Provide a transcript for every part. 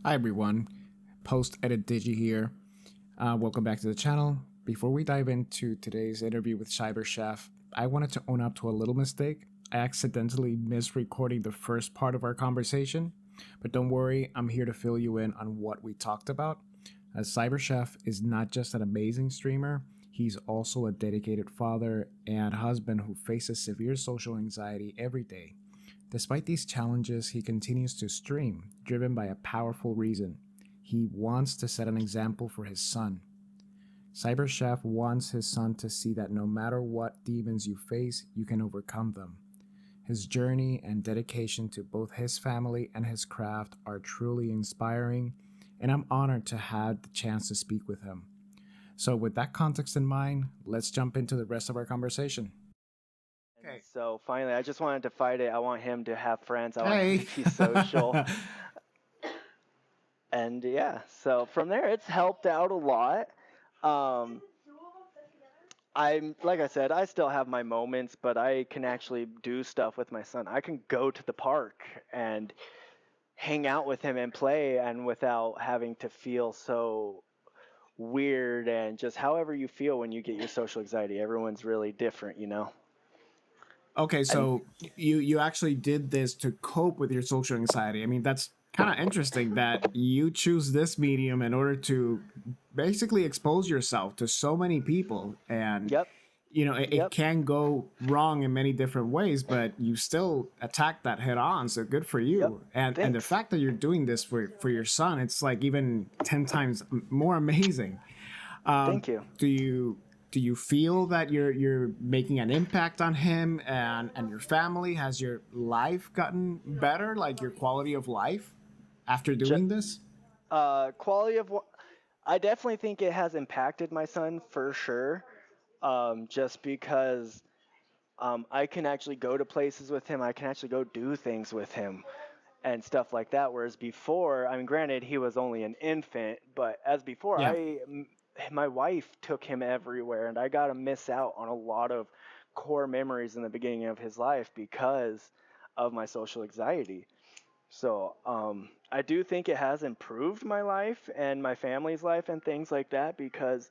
Hi everyone, Post Edit Digi here. Welcome back to the channel. Before we dive into today's interview with CyberShef, I wanted to own up to a little mistake. I accidentally missed recording the first part of our conversation, but don't worry, I'm here to fill you in on what we talked about. As CyberShef is not just an amazing streamer, he's also a dedicated father and husband who faces severe social anxiety every day. Despite these challenges, he continues to stream, driven by a powerful reason. He wants to set an example for his son. CyberChef wants his son to see that no matter what demons you face, you can overcome them. His journey and dedication to both his family and his craft are truly inspiring, and I'm honored to have the chance to speak with him. So, with that context in mind, let's jump into the rest of our conversation. And Okay. so finally, I just wanted to fight it. I want him to have friends. I want him Hey. to be social. And yeah, so from there, it's helped out a lot. Um, I'm, like I said, I still have my moments, but I can actually do stuff with my son. I can go to the park and hang out with him and play, and without having to feel so weird and just however you feel when you get your social anxiety. Everyone's really different. Okay, And so you actually did this to cope with your social anxiety. I mean, that's kind of interesting that you choose this medium in order to basically expose yourself to so many people, and yep, it yep, can go wrong in many different ways, but you still attack that head on. So good for yep. you. And the Thanks. fact that you're doing this for your son, it's like even 10 times more amazing. Thank you. Do you feel that you're making an impact on him and your family? Has your life gotten better, like your quality of life after Ju- doing this? quality of I definitely think it has impacted my son for sure. Just because I can actually go to places with him, I can actually go do things with him and stuff like that. Whereas before, I mean, granted, he was only an infant, but as before, Yeah. my wife took him everywhere, and I got to miss out on a lot of core memories in the beginning of his life because of my social anxiety. So I do think it has improved my life and my family's life and things like that because,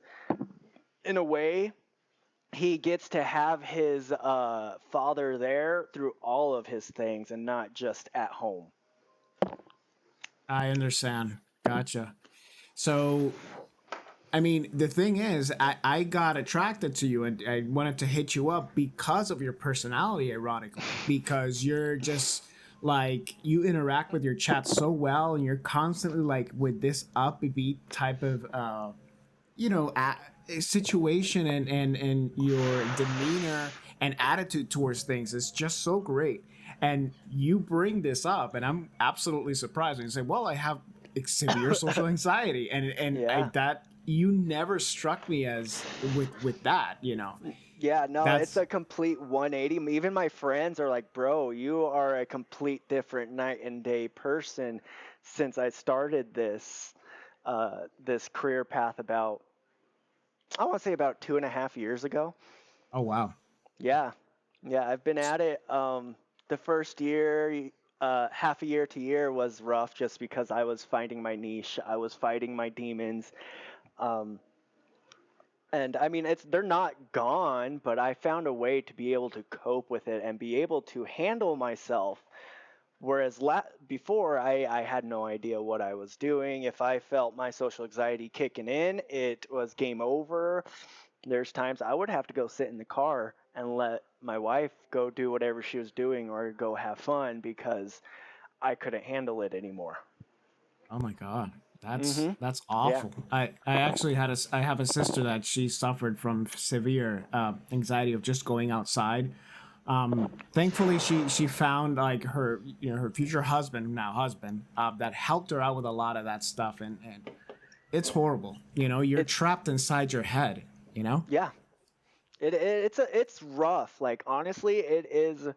in a way, he gets to have his father there through all of his things and not just at home. I understand. Gotcha. So, I mean, the thing is, I got attracted to you and I wanted to hit you up because of your personality, ironically, because you're just like, you interact with your chat so well and you're constantly like with this upbeat type of, a situation, and your demeanor and attitude towards things is just so great. And you bring this up, and I'm absolutely surprised when you say, "Well, I have severe social anxiety," and Yeah. that you never struck me as with that. Yeah, no, it's That's a complete 180. Even my friends are like, bro, you are a complete different night and day person since I started this career path about, I want to say about 2.5 years ago. oh wow. Yeah, yeah, I've been at it. The first year, half a year to year was rough just because I was finding my niche. I was fighting my demons. Um, and I mean, they're not gone, but I found a way to be able to cope with it and be able to handle myself. Whereas before, I had no idea what I was doing. If I felt my social anxiety kicking in, it was game over. There's times I would have to go sit in the car and let my wife go do whatever she was doing or go have fun because I couldn't handle it anymore. Oh my god, that's Mhm. that's Yeah. awful. I actually I have a sister that she suffered from severe anxiety of just going outside. Thankfully, she found like her future husband, now husband, that helped her out with a lot of that stuff, and it's horrible. You're It's trapped inside your head. You know. yeah. It's rough. Like honestly, it is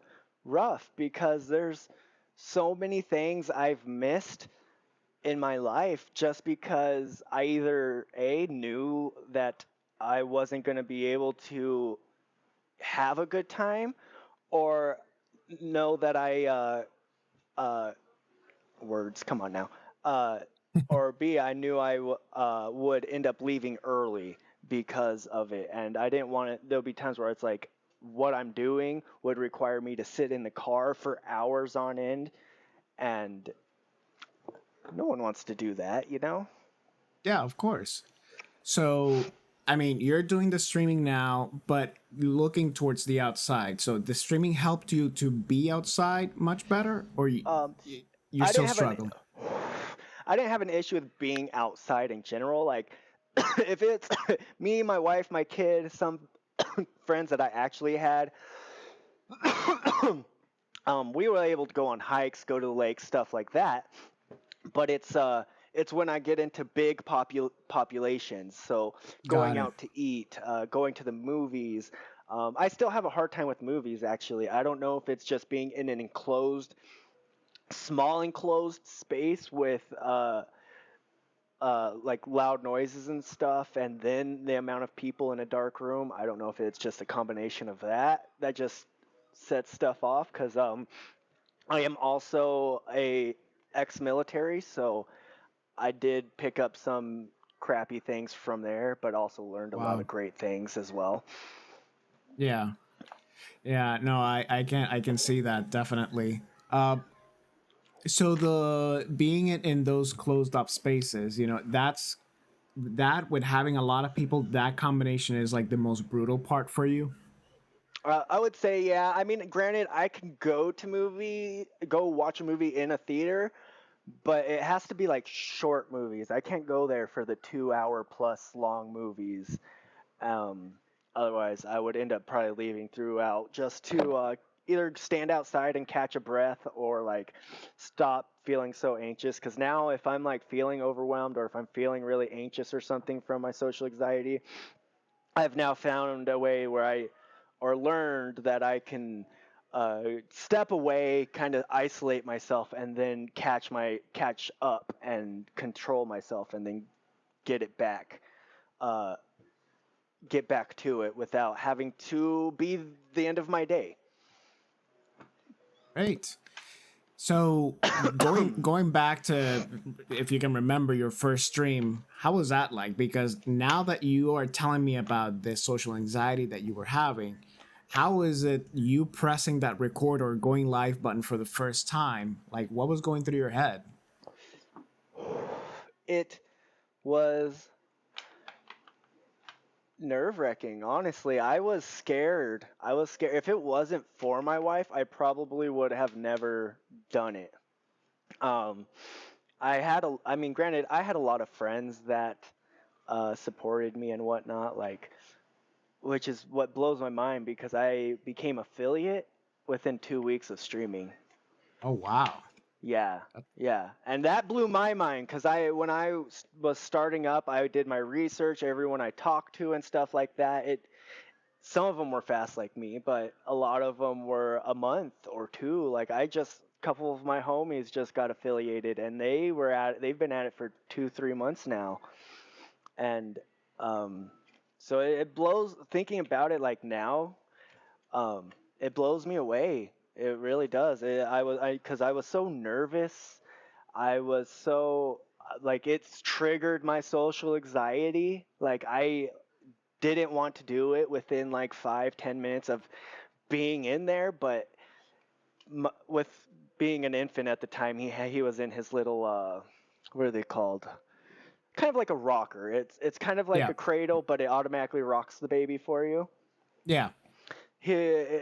rough because there's so many things I've missed in my life just because I either A knew that I wasn't going to be able to have a good time or know that I uh words come on now. or B, I knew would end up leaving early because of it, and I didn't want it. There'll be times where it's like what I'm doing would require me to sit in the car for hours on end, and no one wants to do that, you know? Yeah, of course. So, I mean, you're doing the streaming now, but looking towards the outside. So, the streaming helped you to be outside much better, or Um, you're I still didn't have an struggling? I didn't have an issue with being outside in general. Like, if it's me, my wife, my kid, some friends that I actually had, we were able to go on hikes, go to the lake, stuff like that. But it's when I get into big populations. So Got going it. out to eat, going to the movies. I still have a hard time with movies. Actually, I don't know if it's just being in an small enclosed space with like loud noises and stuff, and then the amount of people in a dark room. I don't know if it's just a combination of that just sets stuff off. Because I am also a ex-military, so I did pick up some crappy things from there, but also learned a lot Wow. of great things as well. Yeah. Yeah. No, I can see that definitely. So the being in those closed up spaces, that with having a lot of people, that combination is like the most brutal part for you. I would say, yeah. I mean, granted, I can go watch a movie in a theater, but it has to be like short movies. I can't go there for the 2 hour plus long movies. Um, Otherwise, I would end up probably leaving throughout just to either stand outside and catch a breath or like stop feeling so anxious. Because now, if I'm like feeling overwhelmed or if I'm feeling really anxious or something from my social anxiety, I've now found a way where or learned that I can step away, kind of isolate myself, and then catch up and control myself, and then get it back. Uh, get back to it without having to be the end of my day. Right. So going back to, if you can remember your first stream, how was that like? Because now that you are telling me about this social anxiety that you were having, how is it you pressing that record or going live button for the first time? Like, what was going through your head? It was nerve wracking. Honestly, I was scared. I was scared. If it wasn't for my wife, I probably would have never done it. Um, I mean, granted, I had a lot of friends that supported me and whatnot, like, which is what blows my mind because I became affiliate within 2 weeks of streaming. Oh wow. Yeah, That- yeah, and that blew my mind because when I was starting up, I did my research, everyone I talked to and stuff like that. Some of them were fast like me, but a lot of them were a month or two. Like a couple of my homies just got affiliated, and they've been at it for 2 3 months now, and um, so it blows thinking about it like now. Um, it blows me away. It really does. Because I was so nervous. I was so like it's triggered my social anxiety. Like I didn't want to do it within like 5 10 minutes of being in there, but with being an infant at the time, he was in his little what are they called? Kind of like a rocker. It's kind of like Yeah. a cradle, but it automatically rocks the baby for you. Yeah. he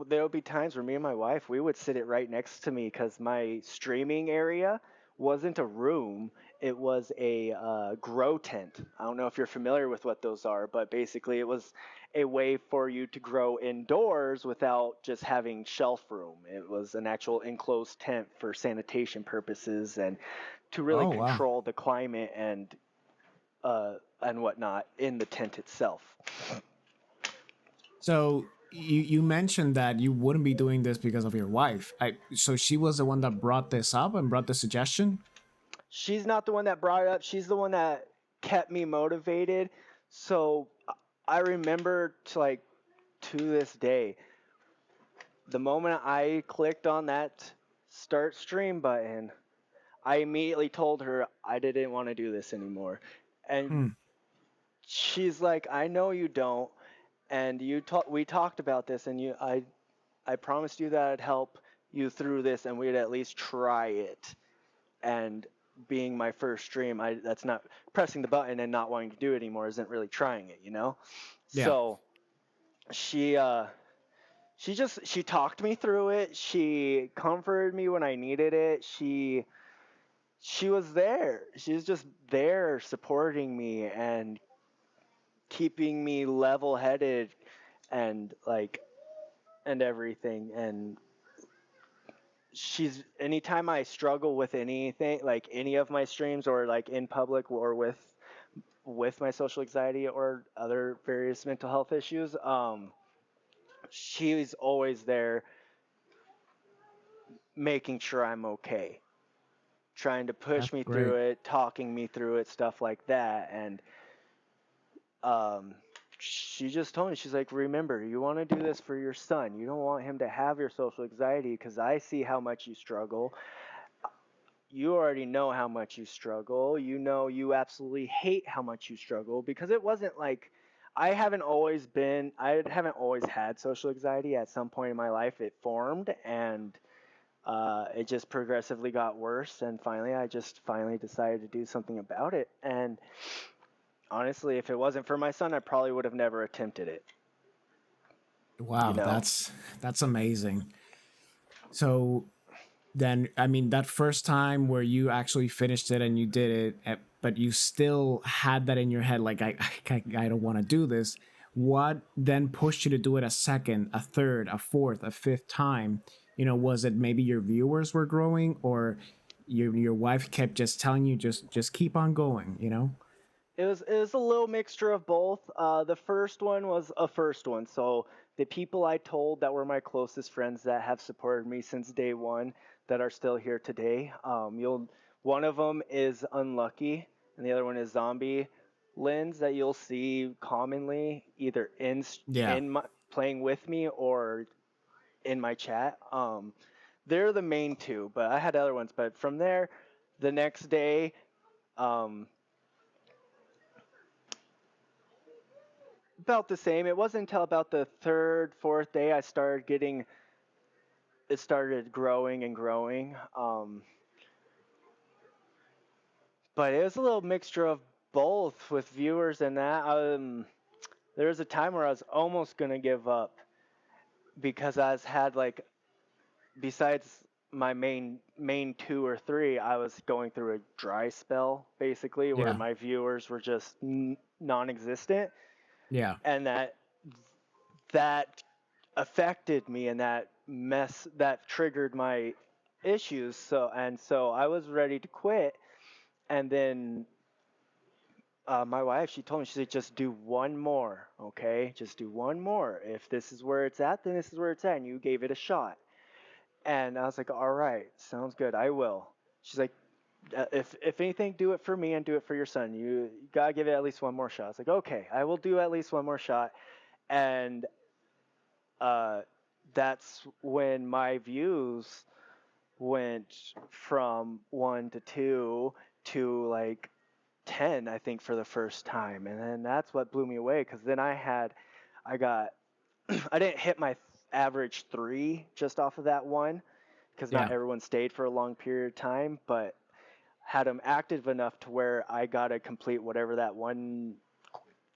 there would be times where me and my wife we would sit it right next to me because my streaming area wasn't a room, it was a grow tent. I don't know if you're familiar with what those are, but basically it was a way for you to grow indoors without just having shelf room. It was an actual enclosed tent for sanitation purposes and to really Oh wow. control the climate and whatnot in the tent itself. So you mentioned that you wouldn't be doing this because of your wife. So she was the one that brought this up and brought the suggestion. She's not the one that brought it up. She's the one that kept me motivated. So I remember to this day, the moment I clicked on that start stream button, I immediately told her I didn't want to do this anymore. And Hmm. she's like, I know you don't. And we talked about this, and I promised you that I'd help you through this, and we'd at least try it. And being my first stream, that's not pressing the button and not wanting to do it anymore isn't really trying it, you know? Yeah. So she she talked me through it. She comforted me when I needed it. She was there. She was just there supporting me and keeping me level headed and like and everything. And she's anytime I struggle with anything, like any of my streams or like in public or with my social anxiety or other various mental health issues, she's always there making sure I'm okay, trying to push That's me through great. it, talking me through it, stuff like that. And um, she just told me, she's like, remember, you want to do this for your son. You don't want him to have your social anxiety because I see how much you struggle. You already know how much you struggle. You know you absolutely hate how much you struggle because it wasn't like I haven't always had social anxiety. At some point in my life, it formed and it just progressively got worse. And finally, I just finally decided to do something about it. And honestly, if it wasn't for my son, I probably would have never attempted it. You Wow, know, that's amazing. So then, I mean, that first time where you actually finished it and you did it, but you still had that in your head, like I don't want to do this. What then pushed you to do it a second, a third, a fourth, a fifth time? You know, was it maybe your viewers were growing, or your wife kept just telling you just keep on going? You know? it was a little mixture of both. The first one was a first one, so the people I told that were my closest friends that have supported me since day one that are still here today. One of them is Unlucky, and the other one is Zombie Lens that you'll see commonly either Yeah, in my playing with me or in my chat. They're the main two, but I had other ones. But from there, the next day. Um, About the same. It wasn't until about the third, fourth day I started getting it started growing and growing. But it was a little mixture of both with viewers and that. There was a time where I was almost gonna give up because I was had like besides my main two or three, I was going through a dry spell basically where yeah, my viewers were just non-existent, yeah. and that affected me and that triggered my issues. So I was ready to quit. And then my wife, she told me, she said, just do one more. Okay, just do one more. If this is where it's at, then this is where it's at, and you gave it a shot. And I was like, all right, sounds good, I will. She's like, if anything, do it for me and do it for your son. You gotta give it at least one more shot. I was like, okay, I will do at least one more shot. And uh, that's when my views went from 1 to 2 to like 10, I think, for the first time. And then that's what blew me away because then I got, I didn't hit my average 3 just off of that one because not Yeah. everyone stayed for a long period of time, but had them active enough to where I got to complete whatever that one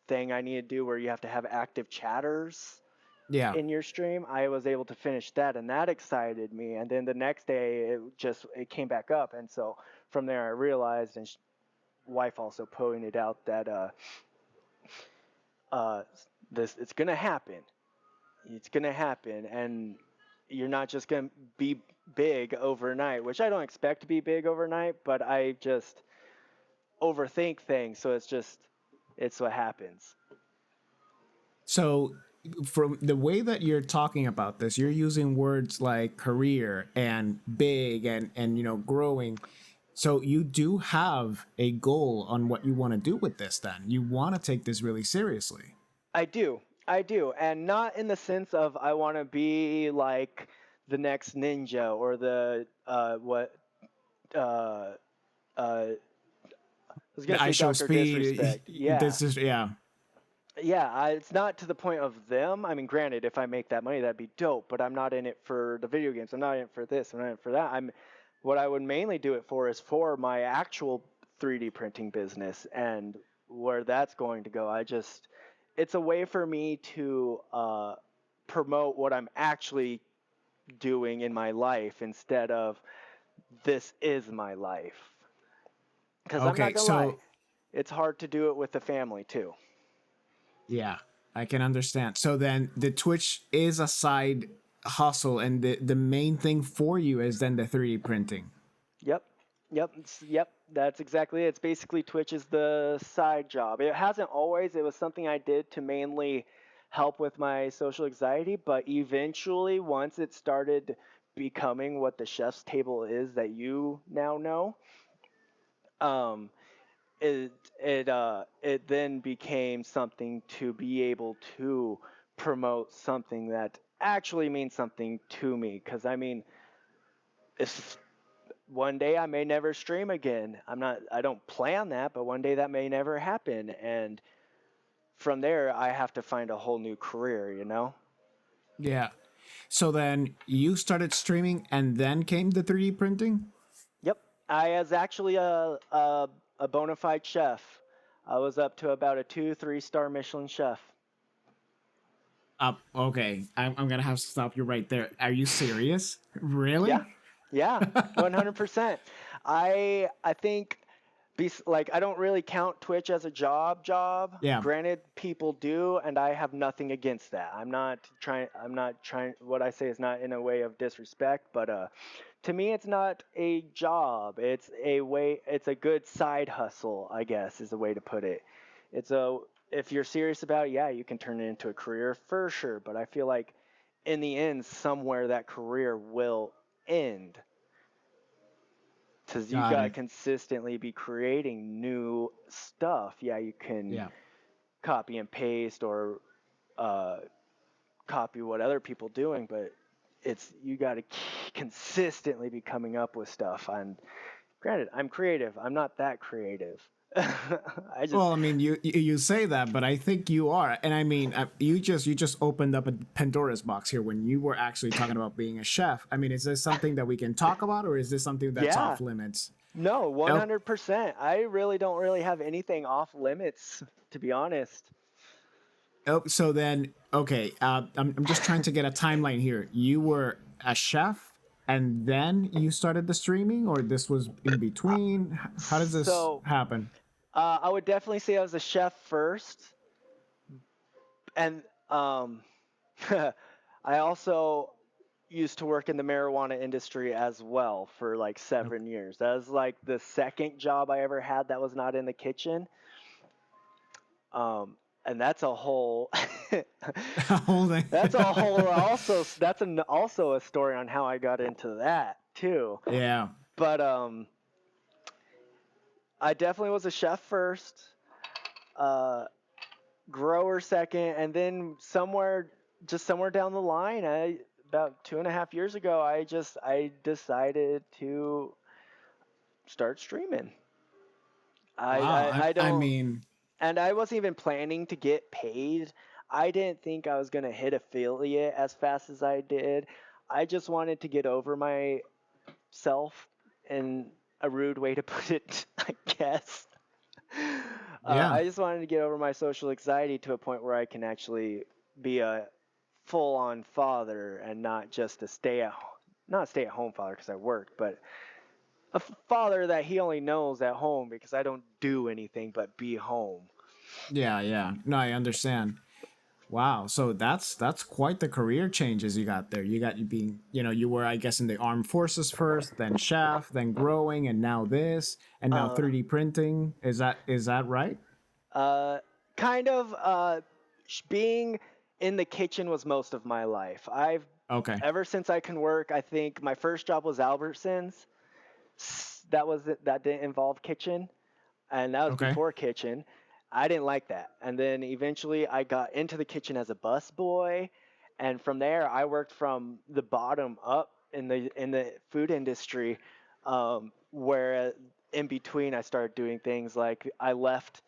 thing I need to do where you have to have active chatters Yeah. in your stream. I was able to finish that, and that excited me. And then the next day, it came back up, and so from there, I realized, and wife also pointed out that uh, this it's gonna happen. It's gonna happen, and you're not just gonna be big overnight, which I don't expect to be big overnight, but I just overthink things, so it's what happens. So, from the way that you're talking about this, you're using words like career and big and growing. So you do have a goal on what you want to do with this. Then you want to take this really seriously. I do, and not in the sense of I want to be like the next ninja or the what uh, I was The gonna say ISO Dr. speed. Disrespect. Yeah, This is yeah. yeah. It's not to the point of them. I mean, granted, if I make that money, that'd be dope. But I'm not in it for the video games. I'm not in it for this. I'm not in it for that. What I would mainly do it for is for my actual 3D printing business and where that's going to go. It's a way for me to promote what I'm actually doing in my life instead of this is my life. Because I'm not Okay, gonna lie, so it's hard to do it with the family too. yeah, I can understand. So then the Twitch is a side hustle, and the main thing for you is then the 3D printing. Yep. Yep. That's exactly it. It's basically Twitch is the side job. It hasn't always. It was something I did to mainly help with my social anxiety, but eventually, once it started becoming what the chef's table is that you now know, um, it it then became something to be able to promote something that actually means something to me. Because I mean, if one day I may never stream again. I don't plan that, but one day that may never happen. And from there, I have to find a whole new career, you know? Yeah. So then you started streaming, and then came the 3D printing. Yep. I was actually a bona fide chef. I was up to about a 2, 3 star Michelin chef. Okay, I'm gonna have to stop you right there. Are you serious? Yeah. Really? Yeah. 100%. I think like I don't really count Twitch as a job. Yeah. Granted, people do, and I have nothing against that. I'm not trying. What I say is not in a way of disrespect, but to me, it's not a job. It's a good side hustle, I guess, is the way to put it. It's a if you're serious about it, yeah, you can turn it into a career for sure. But I feel like in the end, somewhere that career will end because you Got got to it. consistently be creating new stuff. Yeah, you can Yeah. copy and paste or uh, copy what other people doing, but it's you got to consistently be coming up with stuff. And granted, I'm creative. I'm not that creative. I just Well, I mean, you say that, but I think you are, and I mean, you just opened up a Pandora's box here when you were actually talking about being a chef. I mean, is this something that we can talk about, or is this something that's yeah. off limits? No, Oh, 100%. I really don't really have anything off limits, to be honest. oh, so then, okay, I'm just trying to get a timeline here. You were a chef, and then you started the streaming, or this was in between? How does this So happen? I would definitely say I was a chef first, and I also used to work in the marijuana industry as well for like 7 years. That was like the second job I ever had that was not in the kitchen. And that's a whole Holding. that's a whole also also a story on how I got into that too. Yeah. But I definitely was a chef first, uh, grower second, and then somewhere down the line, about 2.5 years ago, I decided to start streaming. Wow. I I don't, mean, and I wasn't even planning to get paid. I didn't think I was gonna hit affiliate as fast as I did. I just wanted to get over myself in a rude way to put it, I guess. yeah. I just wanted to get over my social anxiety to a point where I can actually be a full-on father and not just a not stay at home father because I work, but a father that he only knows at home because I don't do anything but be home. Yeah, yeah. No, I understand. Wow. So that's quite the career changes you got there. You being, you were, I guess, in the armed forces first, then chef, then growing, and now this, and now Uh, 3D printing. Is that right? uh, kind of being in the kitchen was most of my life. I've Okay. ever since I can work. I think my first job was Albertsons. That didn't involve kitchen, and that was Okay. before kitchen. I didn't like that, and then eventually I got into the kitchen as a bus boy, and from there I worked from the bottom up in the food industry. Where in between, I started doing things like I left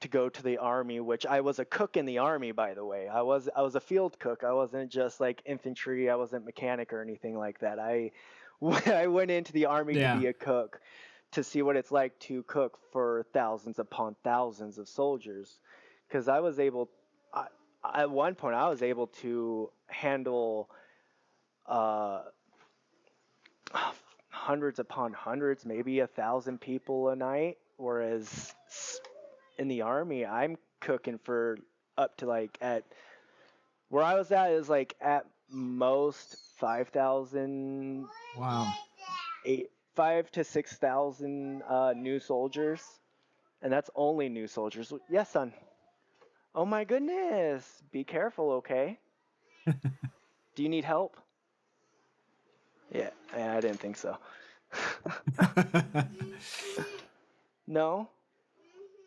to go to the army, which I was a cook in the army, by the way. I was a field cook. I wasn't just like infantry. I wasn't mechanic or anything like that. I went into the army to Yeah. be a cook, to see what it's like to cook for thousands upon thousands of soldiers, because I, at one point I was able to handle uh, hundreds upon hundreds, maybe 1,000 people a night, whereas in the army, I'm cooking for up to like at where I was at is like at most 5,000, Wow. 5 to 6,000 new soldiers, and that's only new soldiers. Yes, son. Oh my goodness. Be careful, okay? Do you need help? Yeah, I didn't think so. No?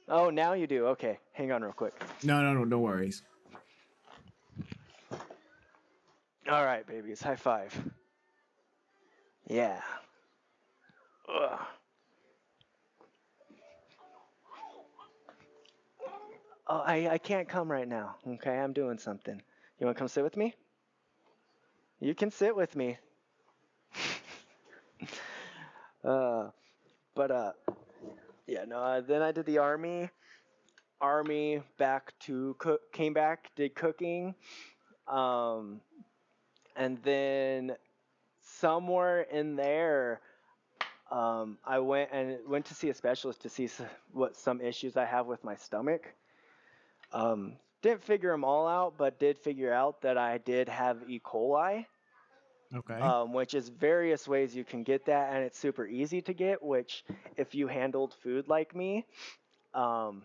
Oh, now you do. Okay, hang on real quick. No, no, no, no worries. All right, babies, high five. Yeah. Ugh. Oh, I can't come right now. Okay, I'm doing something. You want to come sit with me? You can sit with me. Uh, but yeah, no. Then I did the army. Army back to cook. Came back, did cooking. Um, and then somewhere in there, I went to see a specialist to see what some issues I have with my stomach. Didn't figure them all out, but did figure out that I did have E. coli, Okay. which is various ways you can get that, and it's super easy to get. Which, if you handled food like me, um,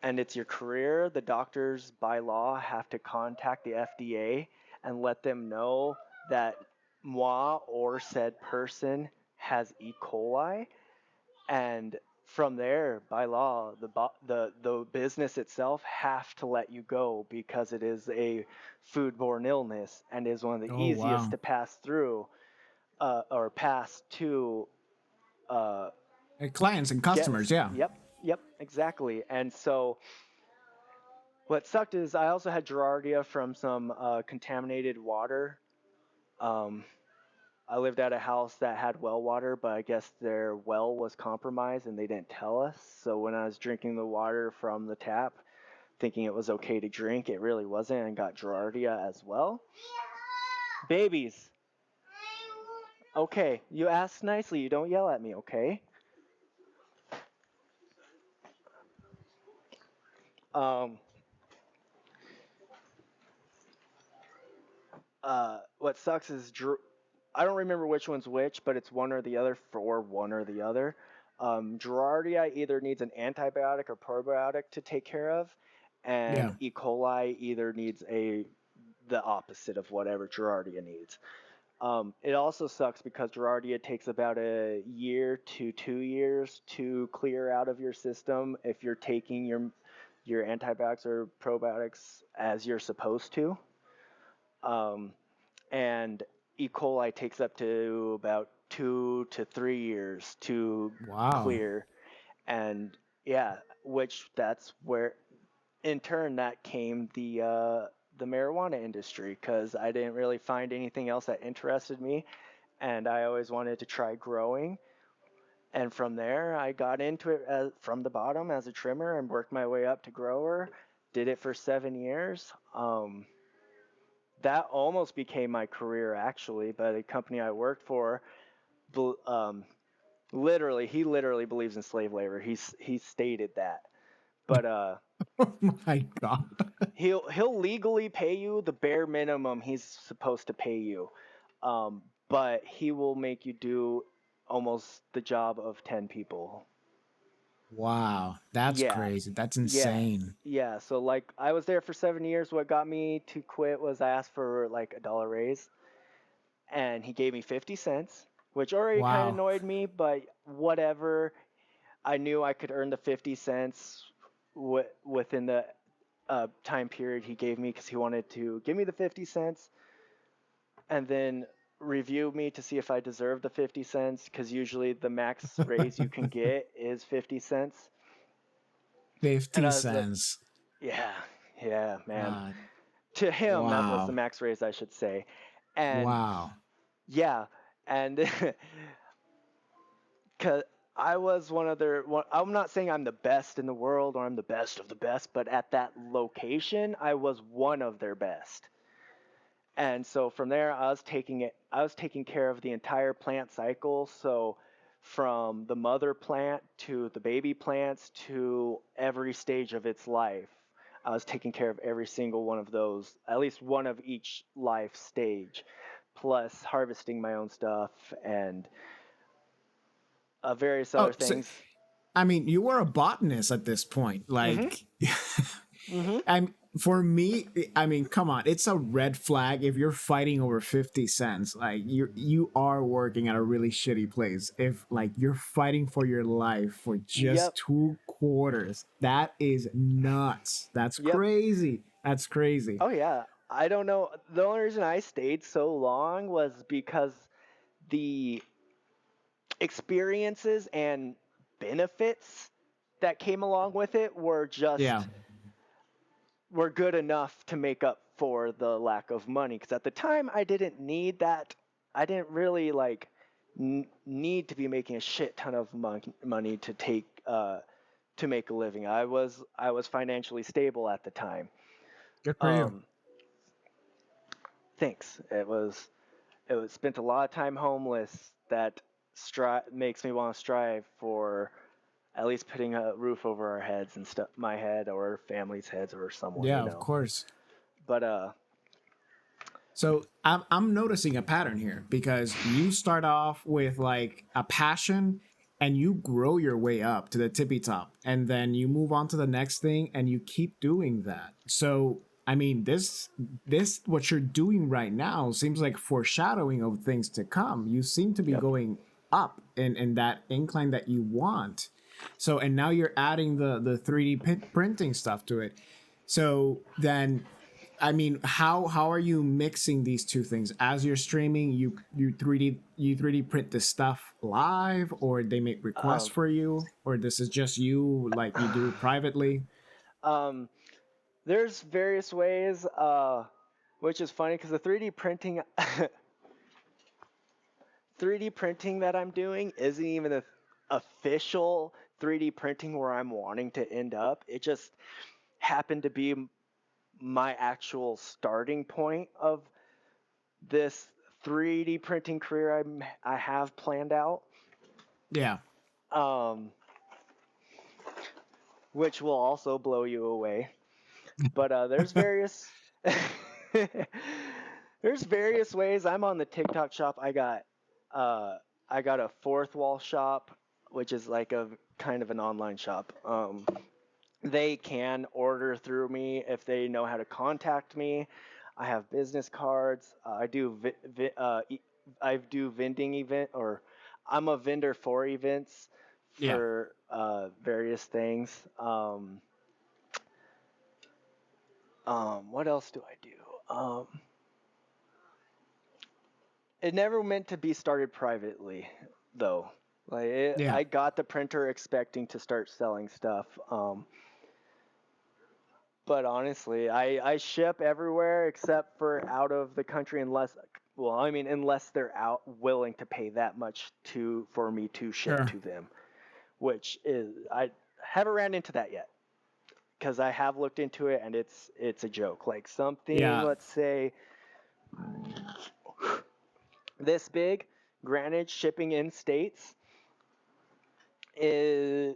and it's your career, the doctors by law have to contact the FDA and let them know that moi or said person has E. coli, and from there, by law, the business itself have to let you go because it is a foodborne illness and is one of the Oh, easiest wow. to pass through, or pass to uh, Clients and guests. customers, yeah. Yep, exactly. And so what sucked is I also had Gerardia from some contaminated water. Um, I lived at a house that had well water, but I guess their well was compromised and they didn't tell us. So when I was drinking the water from the tap, thinking it was okay to drink, it really wasn't, and got Gerardia as well. Babies, okay, you ask nicely. You don't yell at me, okay? Um, what sucks is I don't remember which one's which, but it's one or the other for one or the other. Gerardia either needs an antibiotic or probiotic to take care of, and Yeah. E. coli either needs the opposite of whatever Gerardia needs. It also sucks because Gerardia takes about a year to 2 years to clear out of your system if you're taking your antibiotics or probiotics as you're supposed to. Um, and E. coli takes up to about 2 to 3 years to Wow. clear. And yeah, which that's where in turn that came the marijuana industry, because I didn't really find anything else that interested me, and I always wanted to try growing. And from there, I got into it from the bottom as a trimmer and worked my way up to grower. Did it for 7 years. That almost became my career actually, but the company I worked for, um, he literally believes in slave labor. He stated that, but Oh my God. he'll legally pay you the bare minimum he's supposed to pay you, but he will make you do almost the job of 10 people. Wow. That's Yeah, crazy. That's yeah, insane. yeah. So like I was there for 7 years. What got me to quit was I asked for like a dollar raise, and he gave me 50 cents, which already kind of Wow. annoyed me, but whatever. I knew I could earn the 50 cents within the time period he gave me, because he wanted to give me the 50 cents. And then review me to see if I deserve the 50 cents, because usually the max raise you can get is 50 cents. And 50 I was like, cents. yeah, yeah, man. Uh, To him, that was the wow. max raise, I should say. And Wow. yeah, and cause I was one of their. I'm not saying I'm the best in the world or I'm the best of the best, but at that location, I was one of their best. And so from there, I was taking care of the entire plant cycle. So from the mother plant to the baby plants to every stage of its life, I was taking care of every single one of those, at least one of each life stage, plus harvesting my own stuff and various Oh, other so things. I mean, you were a botanist at this point. Mm-hmm. Like, Mm-hmm. and for me, I mean, come on, it's a red flag if you're fighting over 50 cents. Like, you are working at a really shitty place. If like you're fighting for your life for just Yep. 2 quarters, that is nuts. That's Yep. crazy. That's crazy. Oh yeah. I don't know. The only reason I stayed so long was because the experiences and benefits that came along with it Yeah. were good enough to make up for the lack of money, because at the time I didn't need that. I didn't really like need to be making a shit ton of money to take to make a living. I was financially stable at the time. Good for you. um Thanks. It was spent a lot of time homeless. That makes me want to strive for at least putting a roof over our heads and stuff, my head or family's heads or someone, Yeah, of course. But So I'm noticing a pattern here because you start off with like a passion and you grow your way up to the tippy top and then you move on to the next thing and you keep doing that. So I mean this what you're doing right now seems like foreshadowing of things to come. You seem to be yep. going up in that incline that you want. So and now you're adding the 3D printing stuff to it. So then I mean, how are you mixing these two things as you're streaming? You 3D print the stuff live, or they make requests Um, for you, or this is just you like you do it privately? um, there's various ways, which is funny because the 3D printing that I'm doing isn't even the official 3D printing where I'm wanting to end up. It just happened to be my actual starting point of this 3D printing career I have planned out, Yeah. um, which will also blow you away. But there's various ways. I'm on the TikTok shop. Uh, I got a fourth wall shop, which is like a kind of an online shop. They can order through me if they know how to contact me. I have business cards. I do vending event, or I'm a vendor for events Yeah. for various things. What else do I do? It never meant to be started privately, though. Yeah. I got the printer expecting to start selling stuff. But honestly, I ship everywhere except for out of the country, unless they're out willing to pay that much to for me to ship Sure. to them, which is I haven't ran into that yet, because I have looked into it and it's a joke. Like something, Yeah. let's say this big, granted, shipping in states is,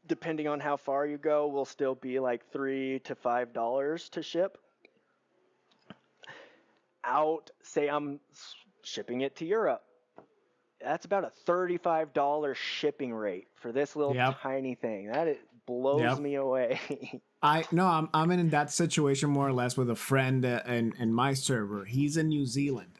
depending on how far you go, will still be like $3 to $5 to ship. Out, say I'm shipping it to Europe, that's about a $35 shipping rate for this little Yep. tiny thing. That it blows Yep. me away. I no, I'm in that situation more or less with a friend in my server. He's in New Zealand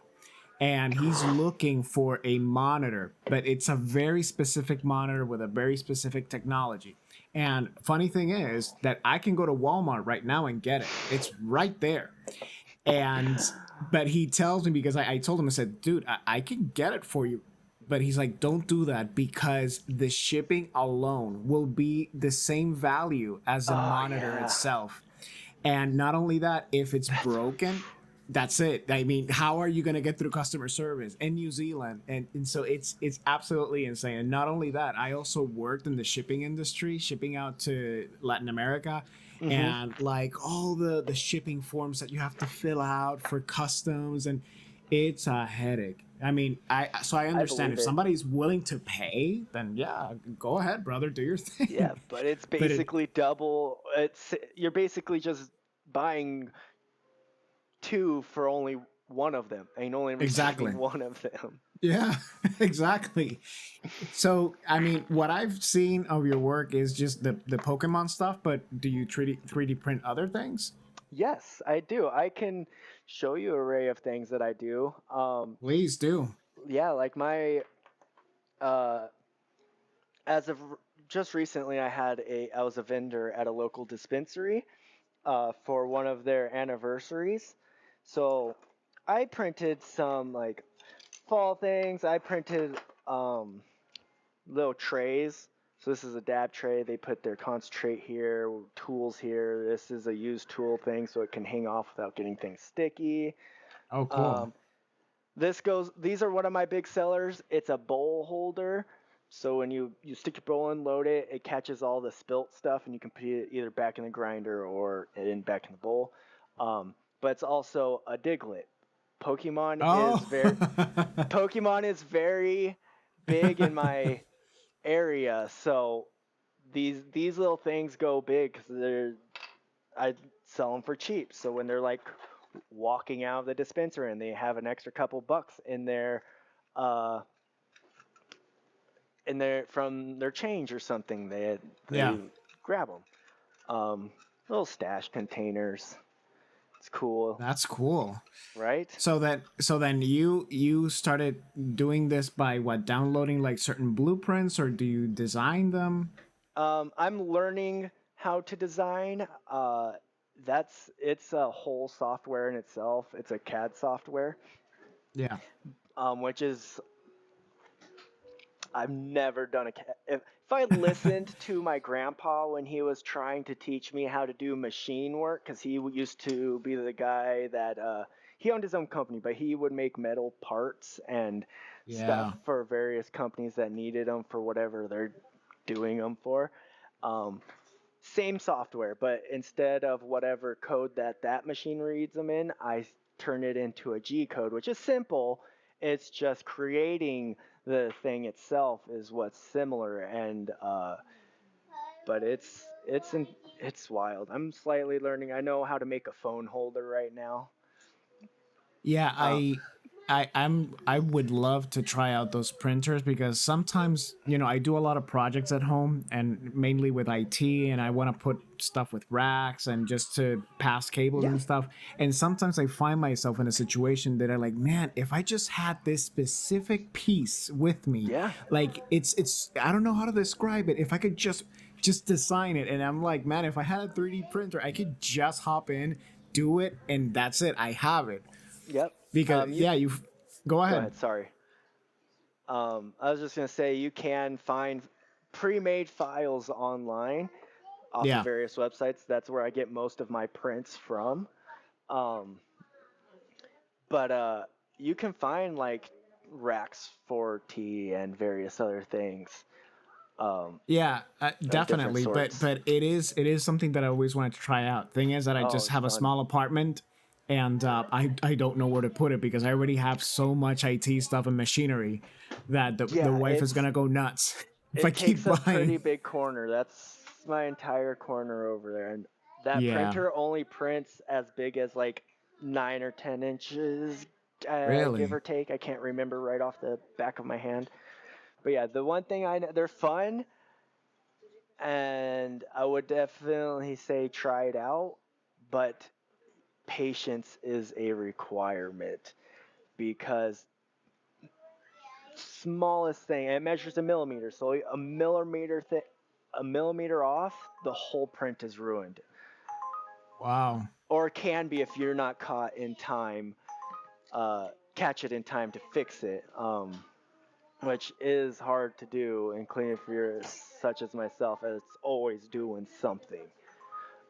and he's looking for a monitor, but it's a very specific monitor with a very specific technology. And funny thing is that I can go to Walmart right now and get it. It's right there. And but he tells me, because I told him, I said, dude, I can get it for you. But he's like, don't do that, because the shipping alone will be the same value as the Oh monitor yeah, itself. And not only that, if it's that's broken, that's it. I mean, how are you going to get through customer service in New Zealand? And so it's absolutely insane. And not only that, I also worked in the shipping industry, shipping out to Latin America, mm-hmm. and like all the shipping forms that you have to fill out for customs, and it's a headache. I mean, I I understand believe if it. somebody's willing to pay, then yeah, go ahead, brother, do your Yeah, thing. but it's But it basically double. It's you're basically just buying two for only one of them and only receiving exactly. one of them. Yeah, exactly. So, I mean, what I've seen of your work is just the Pokemon stuff, but do you 3D print other things? Yes, I do. I can show you an array of things that I do. Please do. Yeah, like my uh, as of just recently, I was a vendor at a local dispensary for one of their anniversaries. So I printed some like fall things. I printed um, little trays. So this is a dab tray. They put their concentrate here, tools here. This is a used tool thing, so it can hang off without getting things sticky. Oh, cool. Um, this goes. These are one of my big sellers. It's a bowl holder. So when you stick your bowl in, load it, it catches all the spilt stuff, and you can put it either back in the grinder or back in the bowl. But it's also a diglet. Pokemon is Oh, very Pokemon is very big in my area, so these little things go big because they're I sell them for cheap. So when they're like walking out of the dispenser and they have an extra couple bucks uh, in their from their change or something, yeah, they grab them. Um, Little stash containers. It's cool, that's cool. right? So then you started doing this by what, downloading like certain blueprints, or do you design them? I'm learning how to design. It's a whole software in itself. It's a CAD software, Yeah. which is I've never done if I listened to my grandpa when he was trying to teach me how to do machine work, because he used to be the guy that he owned his own company, but he would make metal parts and stuff Yeah. for various companies that needed them for whatever they're doing them for. Um, Same software, but instead of whatever code that machine reads them in, I turn it into a G code, which is simple. It's just creating the thing itself is what's similar, and but it's wild. I'm slightly learning. I know how to make a phone holder right now. Yeah, Uh, I would love to try out those printers, because sometimes, I do a lot of projects at home, and mainly with IT, and I want to put stuff with racks and just to pass cables yeah, and stuff. And sometimes I find myself in a situation that I like, man, if I just had this specific piece with me, yeah, like it's I don't know how to describe it. If I could just design it, and I'm like, man, if I had a 3D printer, I could just hop in, do it, and that's it. I have it. yep. Because You yeah, you go go ahead. ahead. Sorry. I was just gonna say you can find pre-made files online off of Yeah. various websites. That's where I get most of my prints from. Um, but you can find like racks for tea and various other things Yeah, of different definitely. But sorts. it is something that I always wanted to try out. Thing is that I Oh, just it's have a fun. small apartment, and I don't know where to put it, because I already have so much IT stuff and machinery that the Yeah, wife is gonna go nuts if I it keep takes a buying. pretty big corner. That's my entire corner over there, and that Yeah. printer only prints as big as like 9 or 10 inches, give Really. or take. I can't remember right off the back of my hand. But yeah, the one thing I know, they're fun, and I would definitely say try it out, but patience is a requirement because smallest thing, it measures a millimeter, so a millimeter off, the whole print is ruined. Wow. or can be if you're not caught in time, catch it in time to fix it, which is hard to do, including if you're such as myself, as always doing something.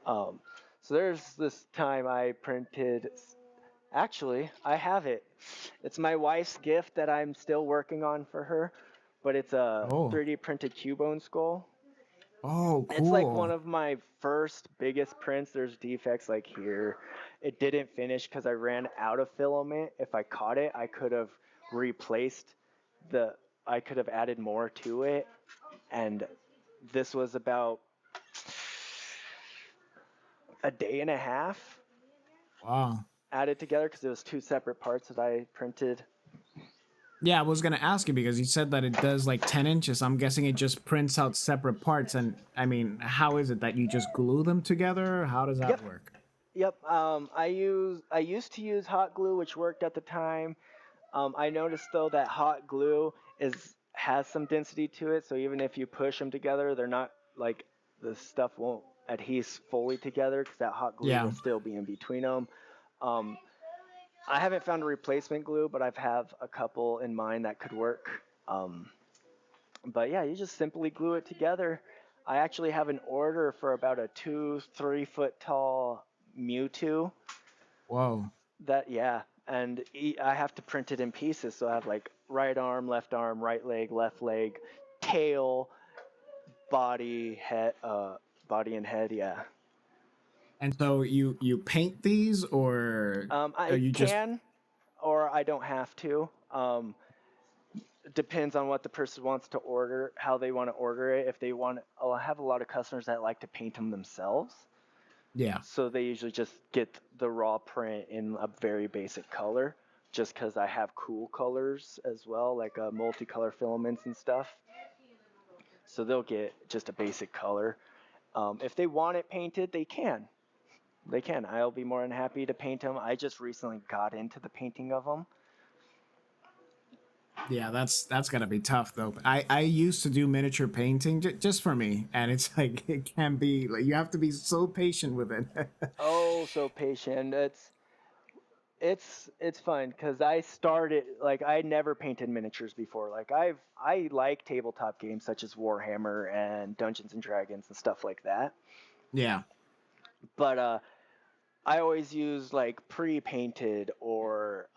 Um, so there's this time I printed. Actually, I have it. It's my wife's gift that I'm still working on for her, but it's a Oh, 3D printed Cubone skull. oh, It's like one cool. of my first biggest prints. There's defects like here. It didn't finish because I ran out of filament. If I caught it, I could have replaced the. I could have added more to it, and this was about a day and a half Wow. added together because it was two separate parts that I printed. Yeah, I was gonna ask you because you said that it does like 10 inches. I'm guessing it just prints out separate parts. And I mean, how is it that you just glue them together? How does that Yep, work? yep. I used to use hot glue, which worked at the time. I noticed though that hot glue is has some density to it, so even if you push them together, they're not like the stuff won't adhere fully together because that hot glue Yeah. will still be in between them. Um, I haven't found a replacement glue, but I've have a couple in mind that could work. Um, but yeah, you just simply glue it together. I actually have an order for about a 2, 3 foot tall Mewtwo. Whoa. That yeah, and I have to print it in pieces. So I have like right arm, right leg, tail, body, head, body and head. Yeah. And so you paint these, or are I you just? can or I don't have to. Depends on what the person wants to order, how they want to order it. If they want, oh, I have a lot of customers that like to paint them themselves. Yeah. So they usually just get the raw print in a very basic color, just because I have cool colors as well, like multicolor filaments and stuff. So they'll get just a basic color. If they want it painted, they can. They can. I'll be more than happy to paint them. I just recently got into the painting of them. Yeah, that's gotta be tough though. I used to do miniature painting just for me, and it's like it can be like you have to be so patient with it. Oh, so patient. It's fun because I started like I never painted miniatures before. Like I like tabletop games such as Warhammer and Dungeons and Dragons and stuff like that. Yeah. But I always use like pre-painted or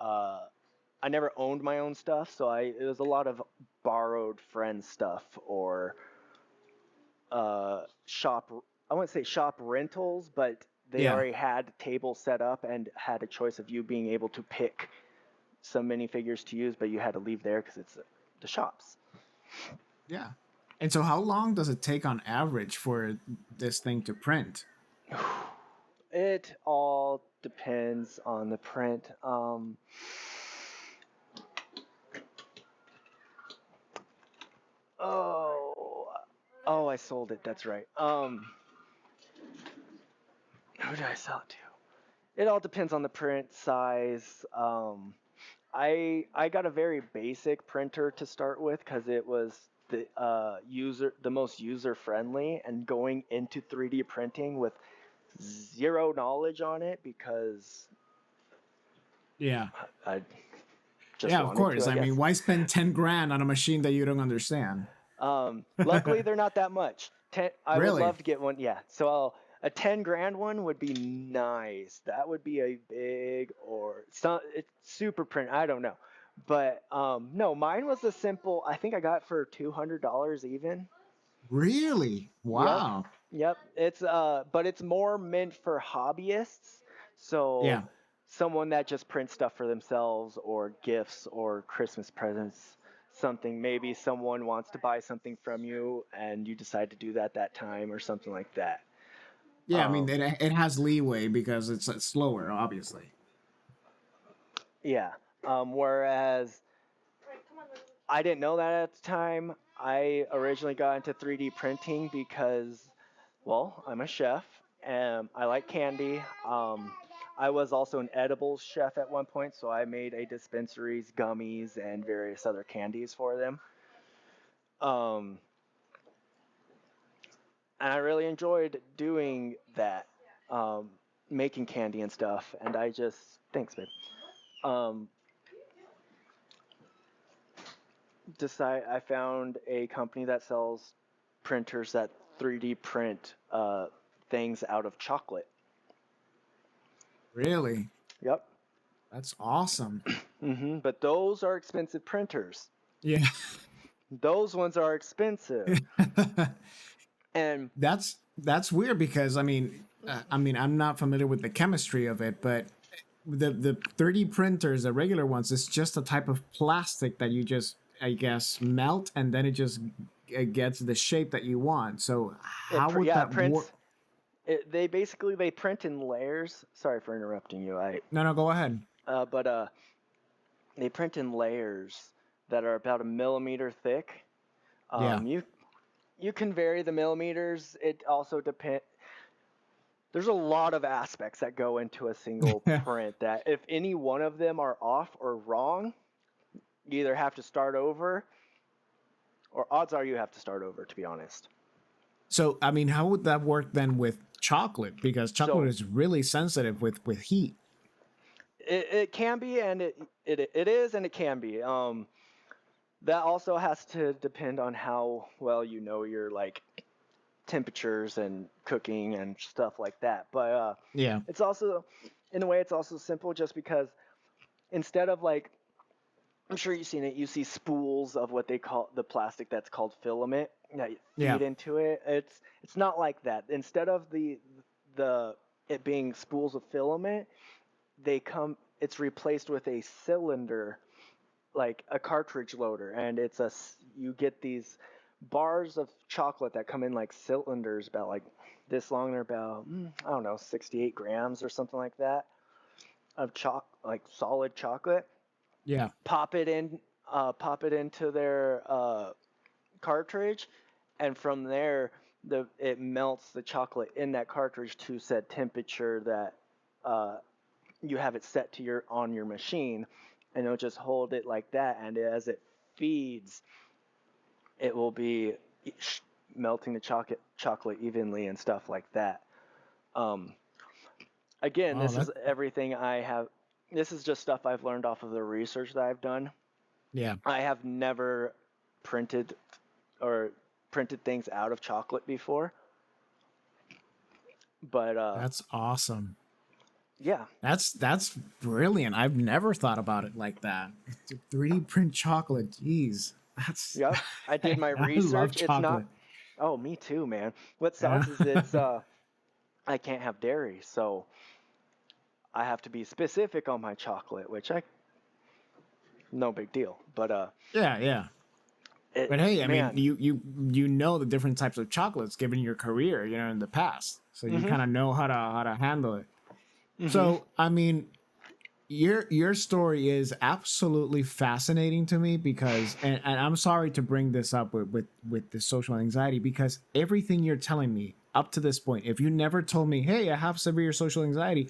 I never owned my own stuff, so it was a lot of borrowed friend stuff or shop. I wouldn't say shop rentals, but they Yeah. already had tables set up and had a choice of you being able to pick some minifigures to use, but you had to leave there because it's the shops. Yeah. And so how long does it take on average for this thing to print? It all depends on the print. Oh, oh, I sold it. That's right. Who did I sell it to? It all depends on the print size. I got a very basic printer to start with because it was the most user friendly, and going into 3D printing with zero knowledge on it because Yeah. I just Yeah, of wanted to, course. I I mean, guess. why spend 10 grand on a machine that you don't understand? Luckily, they're not that much. I would Really? love to get one. Yeah, so a 10 grand one would be nice. That would be a big or it's super print. I don't know, but no, mine was a simple. I think I got it for $200 even. Really? Yep, Wow. yep. It's but it's more meant for hobbyists. So Yeah. someone that just prints stuff for themselves or gifts or Christmas presents, something. Maybe someone wants to buy something from you and you decide to do that time or something like that. Yeah, I mean, Um, it has leeway because it's slower, obviously. yeah. Whereas I didn't know that at the time. I originally got into 3D printing because, well, I'm a chef and I like candy. I was also an edibles chef at one point, so I made a dispensaries, gummies, and various other candies for them. Um, and I really enjoyed doing that. Um, making candy and stuff, and I just thanks, babe. Um, decide I found a company that sells printers that 3D print things out of chocolate. Really? Yep. That's awesome. But those are expensive printers. Yeah. Those ones are expensive. And That's weird because I mean I'm not familiar with the chemistry of it, but the 3D printers, the regular ones, it's just a type of plastic that you just, I guess, melt, and then it gets the shape that you want. So how would yeah, it that work? prints. They basically they print in layers. Sorry for interrupting you. No, no, go ahead. But they print in layers that are about a millimeter thick. Yeah. You can vary the millimeters. It also depends. There's a lot of aspects that go into a single print that if any one of them are off or wrong, you either have to start over, or odds are you have to start over, to be honest. So I mean, how would that work then with chocolate? Because chocolate So is really sensitive with heat. it can be, and it is, and it can be. That also has to depend on how well you know your like temperatures and cooking and stuff like that. But Yeah. it's also, in a way, it's also simple just because instead of like, I'm sure you've seen it, you see spools of what they call the plastic that's called filament that you Yeah. feed into it. It's not like that. Instead of the it being spools of filament, it's replaced with a cylinder, like a cartridge loader, and you get these bars of chocolate that come in like cylinders about like this long. They're about I don't know 68 grams or something like that of like solid chocolate. Yeah. Pop it in, pop it into their cartridge, and from there it melts the chocolate in that cartridge to said temperature that you have it set to your machine, and it'll just hold it like that, and as it feeds it will be melting the chocolate evenly and stuff like that. um, Again, Oh, this that. is everything I have. This is just stuff I've learned off of the research that I've done. Yeah. I have never printed or printed things out of chocolate before, but That's awesome. yeah. That's brilliant. I've never thought about it like that. 3D print chocolate. Jeez. That's Yep, I did my I love research. It's not. chocolate. Oh, me too, man. What Yeah. sucks is it's I can't have dairy, so I have to be specific on my chocolate, which I no big deal. But Yeah, yeah. it But hey, I mean, man. you know the different types of chocolates given your career, in the past. So you Mhm. kind of know how to handle it. Mhm. So, I mean, your story is absolutely fascinating to me because and I'm sorry to bring this up with the social anxiety because everything you're telling me up to this point, if you never told me, hey, I have severe social anxiety,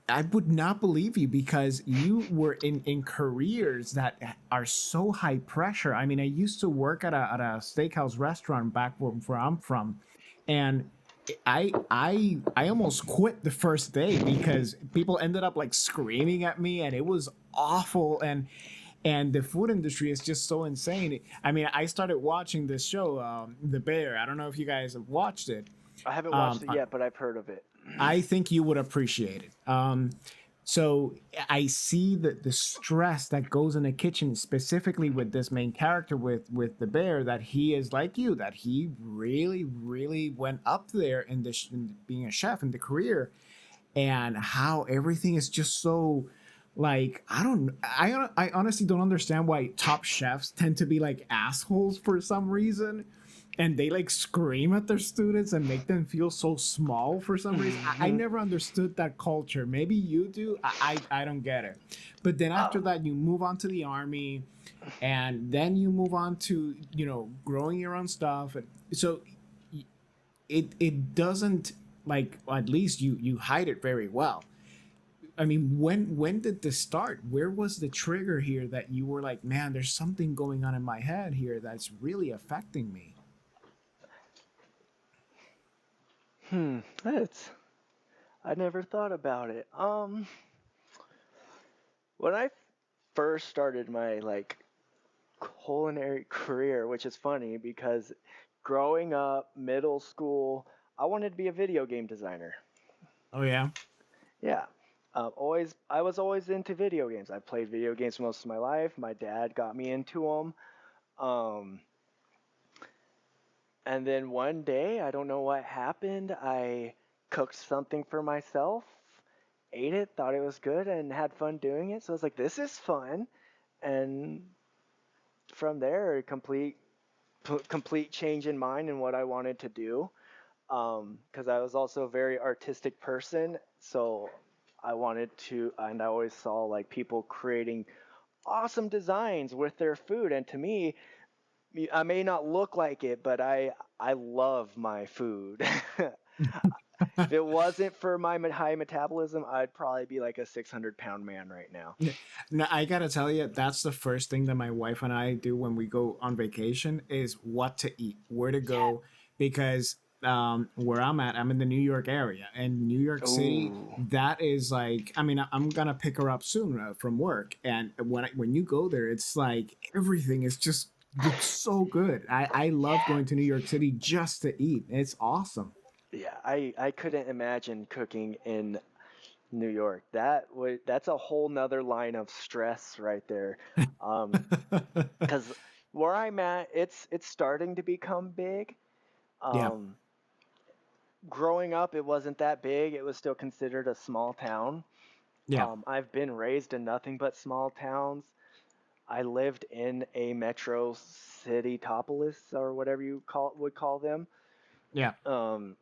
I would not believe you because you were in careers that are so high pressure. I mean, I used to work at a steakhouse restaurant back where I'm from, and I almost quit the first day because people ended up like screaming at me, and it was awful. And the food industry is just so insane. I mean, I started watching this show, The Bear. I don't know if you guys have watched it. I haven't watched Um, it yet, but I've heard of it. I think you would appreciate it. So I see the stress that goes in the kitchen, specifically with this main character with the bear. That he is like you. That he really went up there in being a chef in the career, and how everything is just so like I honestly don't understand why top chefs tend to be like assholes for some reason, and they like scream at their students and make them feel so small for some reason. I Mhm. never understood that culture. Maybe you do. I don't get it. But then Uh, after that, you move on to the army, and then you move on to growing your own stuff. And so it doesn't, like, at least you hide it very well. I mean, when did this start? Where was the trigger here that you were like, man, there's something going on in my head here that's really affecting me? It's I never thought about it. When I first started my like culinary career, which is funny because growing up, middle school, I wanted to be a video game designer. Oh yeah. Yeah. I was always into video games. I played video games most of my life. My dad got me into them. Um, and then one day, I don't know what happened. I cooked something for myself, ate it, thought it was good, and had fun doing it. So I was like, this is fun. And from there, complete change in mind and what I wanted to do. Because I was also a very artistic person, so I wanted to, and I always saw like people creating awesome designs with their food, and to me, I may not look like it, but I love my food. If it wasn't for my high metabolism, I'd probably be like a 600-pound man right now. Yeah. No, I gotta tell you, that's the first thing that my wife and I do when we go on vacation is what to eat, where to Yeah. go, because where I'm at, I'm in the New York area, and New York City, Ooh. that is like, I mean, I'm gonna pick her up soon from work, and when you go there, it's like everything is just looks so good. I love Yeah. going to New York City just to eat. It's awesome. Yeah, I couldn't imagine cooking in New York. That's a whole nother line of stress right there. Because where I'm at, it's starting to become big. Yeah, Um, Growing up, it wasn't that big. It was still considered a small town. yeah, I've been raised in nothing but small towns. I lived in a metro city topolis or whatever you would call them. yeah. Um,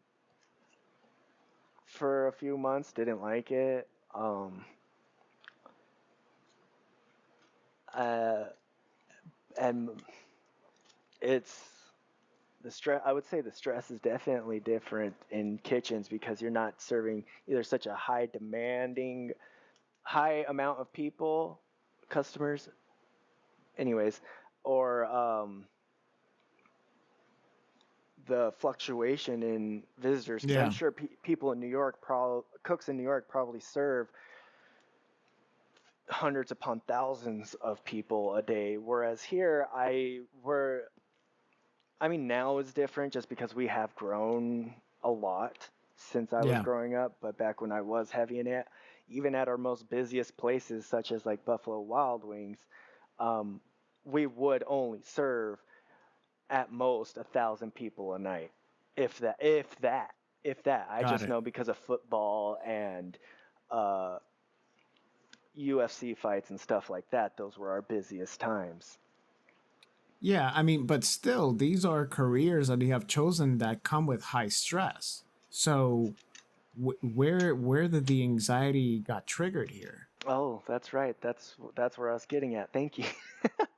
for a few months, didn't like it. Uh, and it's the stress. I would say the stress is definitely different in kitchens because you're not serving either such a high amount of people, customers, anyways, or the fluctuation in visitors. Because I'm Yeah. sure people in New York, cooks in New York, probably serve hundreds upon thousands of people a day, whereas here I mean, now is different just because we have grown a lot since I was Yeah. growing up. But back when I was heavy in it, even at our most busiest places, such as like Buffalo Wild Wings, um, we would only serve at most 1,000 people a night, if that. I Got just it. know because of football and uh, UFC fights and stuff like that. Those were our busiest times. Yeah, I mean, but still, these are careers that you have chosen that come with high stress. So, where did the anxiety got triggered here? Oh, that's right. That's where I was getting at. Thank you.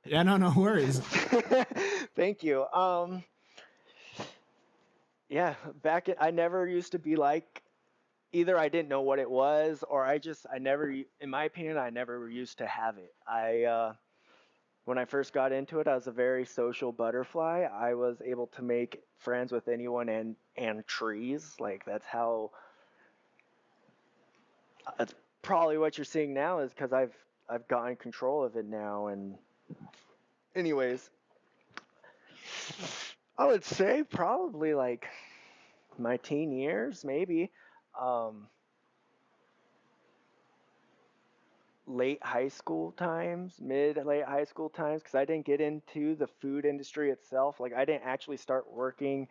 Yeah, no, no worries. Thank you. Yeah, I never used to be like either I didn't know what it was or I never in my opinion I never used to have it. When I first got into it, I was a very social butterfly. I was able to make friends with anyone and trees. Like that's probably what you're seeing now is because I've gotten control of it now. And anyways, I would say probably like my teen years, maybe. Um, Late high school times, mid late high school times, because I didn't get into the food industry itself. Like I didn't actually start working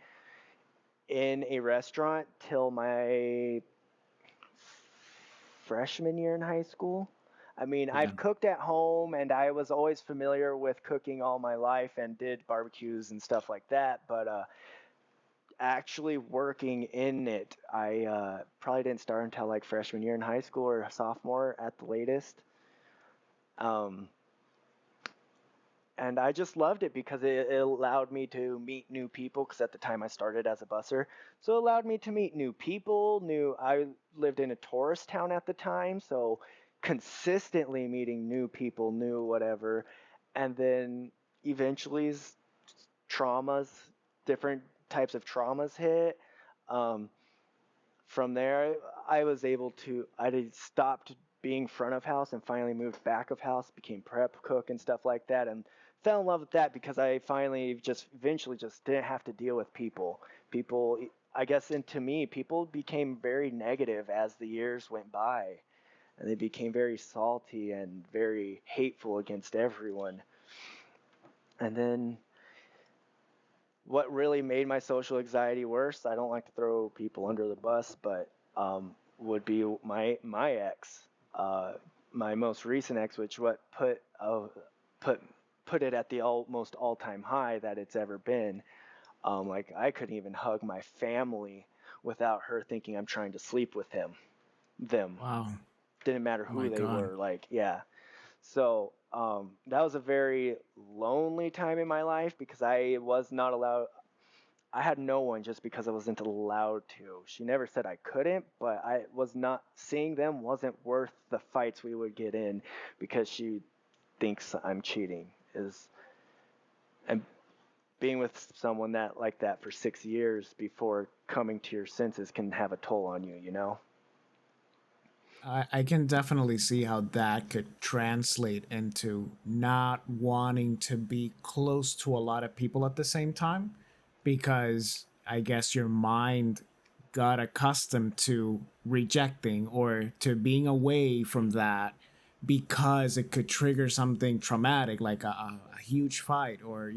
in a restaurant till my freshman year in high school. I mean, Yeah, I've cooked at home and I was always familiar with cooking all my life and did barbecues and stuff like that. But actually working in it, I probably didn't start until like freshman year in high school or sophomore at the latest. Um, and I just loved it because it allowed me to meet new people. Because at the time I started as a busser, so it allowed me to meet new people. I lived in a tourist town at the time, so consistently meeting new people, new whatever, and then eventually traumas, different types of traumas hit. Um, from there, I was able to, I did stopped being front of house and finally moved back of house, became prep cook and stuff like that, and fell in love with that because I finally just eventually just didn't have to deal with people. People, I guess, and to me, people became very negative as the years went by, and they became very salty and very hateful against everyone. And then what really made my social anxiety worse, I don't like to throw people under the bus, but would be my ex, uh, my most recent ex, which what put put it at the almost all time high that it's ever been. Like I couldn't even hug my family without her thinking I'm trying to sleep with them. Wow. Didn't matter Oh who my they God. were. Like yeah. So that was a very lonely time in my life because I was not allowed. I had no one just because I wasn't allowed to. She never said I couldn't, but I was not seeing them wasn't worth the fights we would get in because she thinks I'm cheating. Is and being with someone that like that for 6 years before coming to your senses can have a toll on you, you know? I can definitely see how that could translate into not wanting to be close to a lot of people at the same time because I guess your mind got accustomed to rejecting or to being away from that because it could trigger something traumatic like a huge fight or,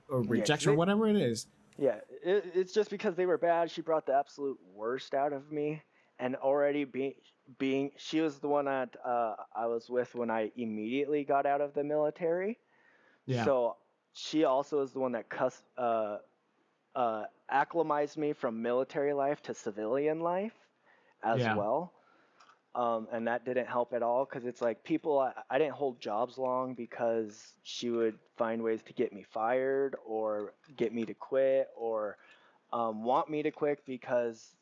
or Yeah, rejection or whatever it is. yeah, it's just because they were bad. She brought the absolute worst out of me, and already being she was the one that I was with when I immediately got out of the military. Yeah. So she also is the one that acclimatized me from military life to civilian life as Yeah. well. And that didn't help at all because it's like people, I didn't hold jobs long because she would find ways to get me fired or get me to quit or want me to quit because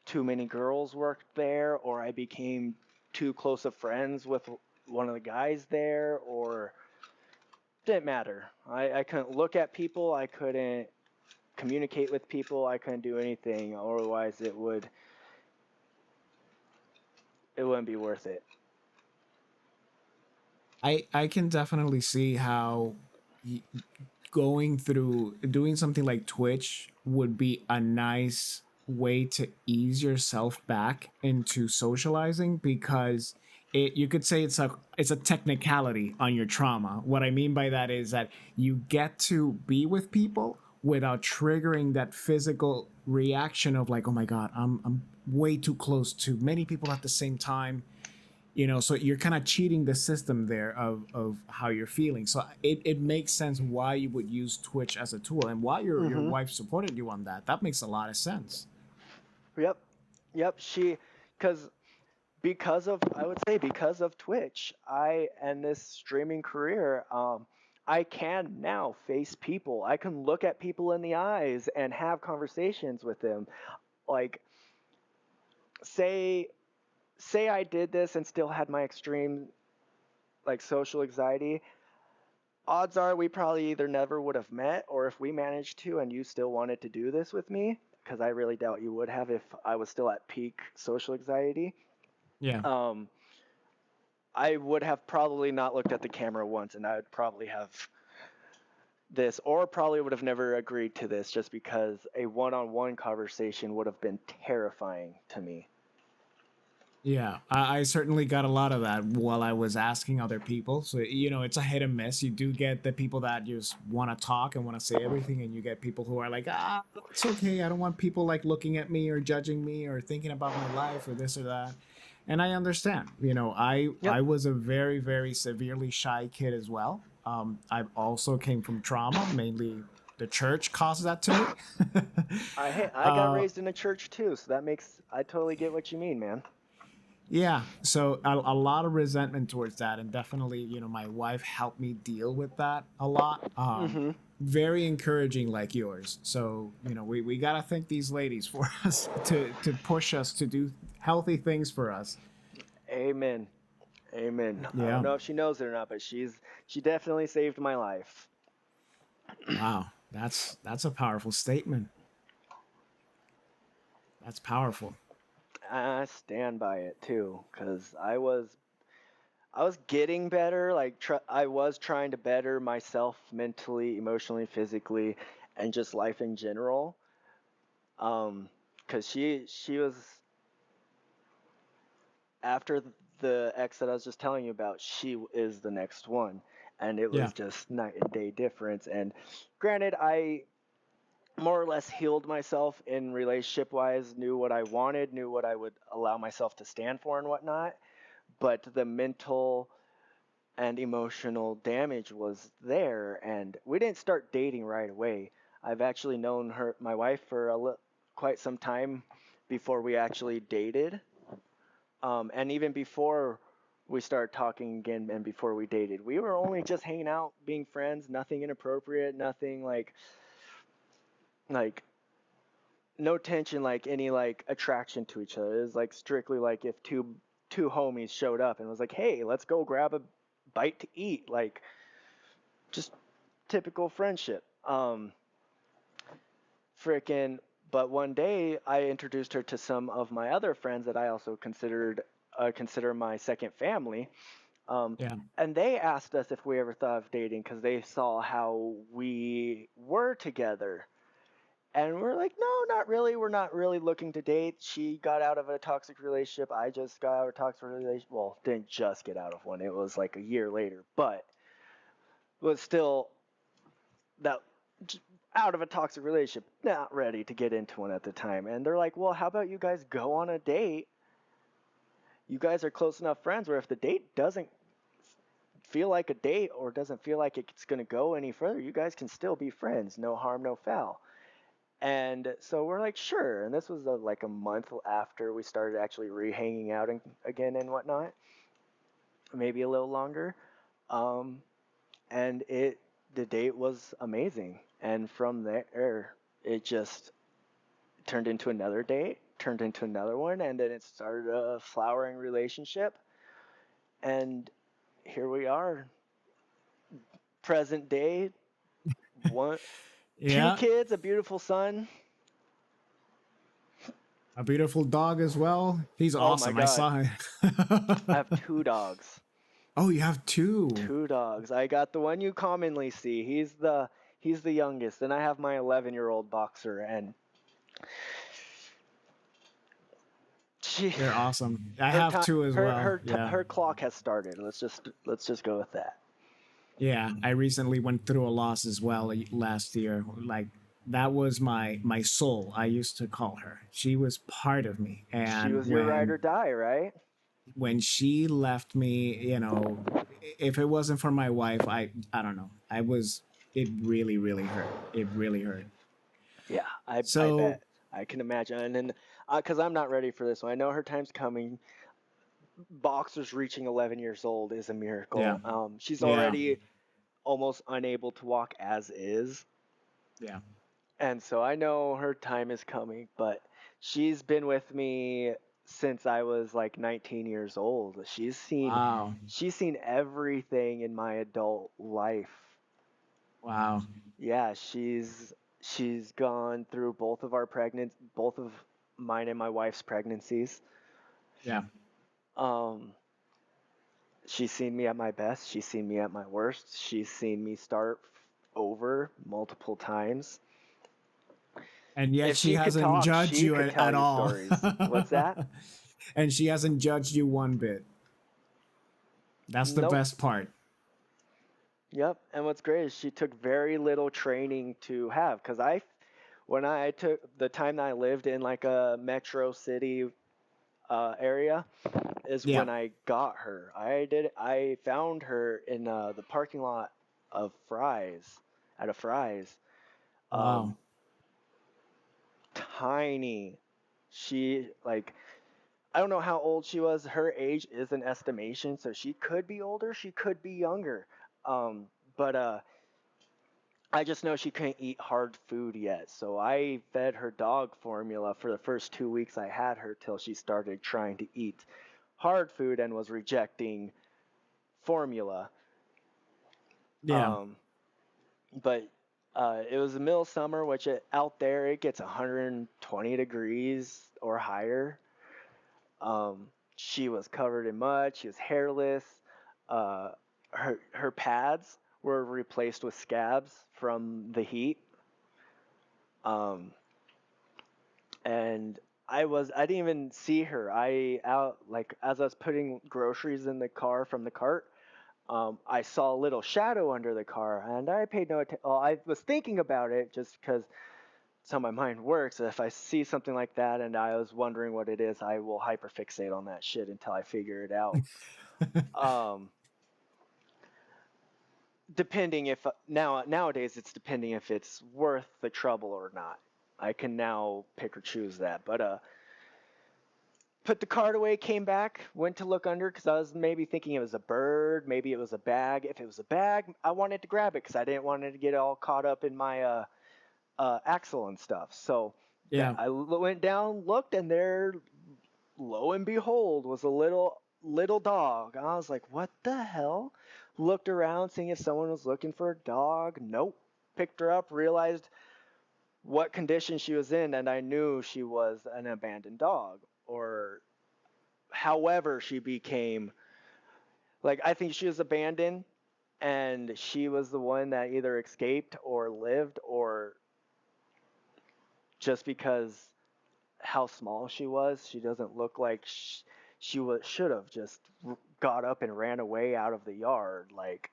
too many girls worked there or I became too close of friends with one of the guys there or didn't matter. I couldn't look at people. I couldn't communicate with people. I couldn't do anything. Otherwise, it wouldn't be worth it. I can definitely see how y- going through doing something like Twitch would be a nice way to ease yourself back into socializing because you could say it's a technicality on your trauma. What I mean by that is that you get to be with people without triggering that physical reaction of like, oh my god, I'm way too close to many people at the same time, so you're kind of cheating the system there of how you're feeling. So it makes sense why you would use Twitch as a tool and why your Mm-hmm. wife supported you on that. That makes a lot of sense. Yep. Yep. Because because of I would say because of Twitch, I and this streaming career, I can now face people. I can look at people in the eyes and have conversations with them. Like say say I did this and still had my extreme like social anxiety. Odds are we probably either never would have met or if we managed to and you still wanted to do this with me, because I really doubt you would have if I was still at peak social anxiety. Yeah. Um, I would have probably not looked at the camera once, and I would probably have this, or probably would have never agreed to this just because a one on one conversation would have been terrifying to me. Yeah, I certainly got a lot of that while I was asking other people. So, it's a hit and miss. You do get the people that just want to talk and want to say everything, and you get people who are like, it's okay. I don't want people like looking at me or judging me or thinking about my life or this or that. And I understand. I Yep. was a very, very severely shy kid as well. I also came from trauma, mainly the church caused that to me. I got uh, raised in a church too, so that makes I totally get what you mean, man. Yeah, so a lot of resentment towards that, and definitely, my wife helped me deal with that a lot. Mm-hmm. Very encouraging, like yours. So we gotta thank these ladies for us to push us to do healthy things for us. Amen. Amen. I don't Yeah. know if she knows it or not, but she definitely saved my life. Wow, that's a powerful statement. That's powerful. I stand by it too, because I was getting better. Like I was trying to better myself mentally, emotionally, physically, and just life in general. Because she was after the ex that I was just telling you about. She is the next one, and it Yeah. was just night and day difference. And granted, I more or less healed myself in relationship wise, knew what I wanted, knew what I would allow myself to stand for and whatnot. But the mental and emotional damage was there, and we didn't start dating right away. I've actually known my wife, for quite some time before we actually dated, and even before we started talking again and before we dated, we were only just hanging out, being friends, nothing inappropriate, nothing like no tension, like any like attraction to each other. It was like strictly like if two homies showed up and was like, hey, let's go grab a bite to eat, like just typical friendship. Frickin' But one day I introduced her to some of my other friends that I also consider my second family. Um, Yeah. and they asked us if we ever thought of dating because they saw how we were together. And we're like, no, not really. We're not really looking to date. She got out of a toxic relationship. I just got out of a toxic relationship. Well, didn't just get out of one. It was like a year later, but was still that out of a toxic relationship, not ready to get into one at the time. And they're like, well, how about you guys go on a date? You guys are close enough friends where if the date doesn't feel like a date or doesn't feel like it's going to go any further, you guys can still be friends. No harm, no foul. And so we're like, sure. And this was like a month after we started actually re-hanging out again and whatnot, maybe a little longer. Um, and the date was amazing. And from there, it just turned into another date, turned into another one, and then it started a flowering relationship. And here we are, present day, one, two Yeah. kids, a beautiful son. A beautiful dog as well. He's Oh my awesome. I God, saw him. I have two dogs. Oh, you have two. Two dogs. I got the one you commonly see. He's the youngest, and I have my 11-year-old boxer, and she They're awesome. I her have time two as her well. Yeah. her clock has started. Let's just go with that. Yeah. I recently went through a loss as well last year. Like that was my soul. I used to call her. She was part of me. She And was your ride or die, right? when she left me, if it wasn't for my wife, I don't know. It really really hurt. It really hurt. Yeah, I So, bet. I can imagine. And then, because I'm not ready for this one. I know her time's coming. Boxers reaching 11 years old is a yeah. miracle. She's Yeah. already almost unable to walk as is. Yeah. And so I know her time is coming, but she's been with me since I was like 19 years old. Wow. She's seen everything in my adult life. Wow. Yeah, she's gone through both of mine and my wife's pregnancies. Yeah. Um, she's seen me at my best. She's seen me at my worst. She's seen me start over multiple times. And yet If she she could hasn't talk, judged she you could tell at you all. stories. What's that? And she hasn't judged you one bit. That's the Nope. best part. Yep. And what's great is she took very little training to have. Because when I took the time that I lived in like a metro city area, is Yeah. when I got her. I found her in the parking lot of Fry's, at a Fry's. Wow. Um, Tiny. She like I don't know how old she was. Her age is an estimation, so she could be older, she could be younger. But I just know she couldn't eat hard food yet, so I fed her dog formula for the first 2 weeks I had her till she started trying to eat hard food and was rejecting formula. Yeah. Um, but it was the middle of summer, which out there it gets 120 degrees or higher. She was covered in mud. She was hairless. Uh, her pads were replaced with scabs from the heat. Um, and I didn't even see her. I out like as I was putting groceries in the car from the cart. I saw a little shadow under the car, and I paid no attention. Well, I was thinking about it just because it's how my mind works. If I see something like that and I was wondering what it is, I will hyperfixate on that shit until I figure it out. Um, Depending if nowadays it's depending if it's worth the trouble or not. I can now pick or choose that, but put the card away, came back, went to look under because I was maybe thinking it was a bird, maybe it was a bag. If it was a bag, I wanted to grab it because I didn't want it to get all caught up in my axle and stuff. So that Yeah. I went down, looked, and there, lo and behold, was a little dog. I was like, "What the hell?" Looked around, seeing if someone was looking for a dog. Nope. Picked her up, realized what condition she was in, and I knew she was an abandoned dog, or however she became. Like, I think she was abandoned, and she was the one that either escaped or lived, or just because how small she was, she doesn't look like she was should have just got up and ran away out of the yard. Like,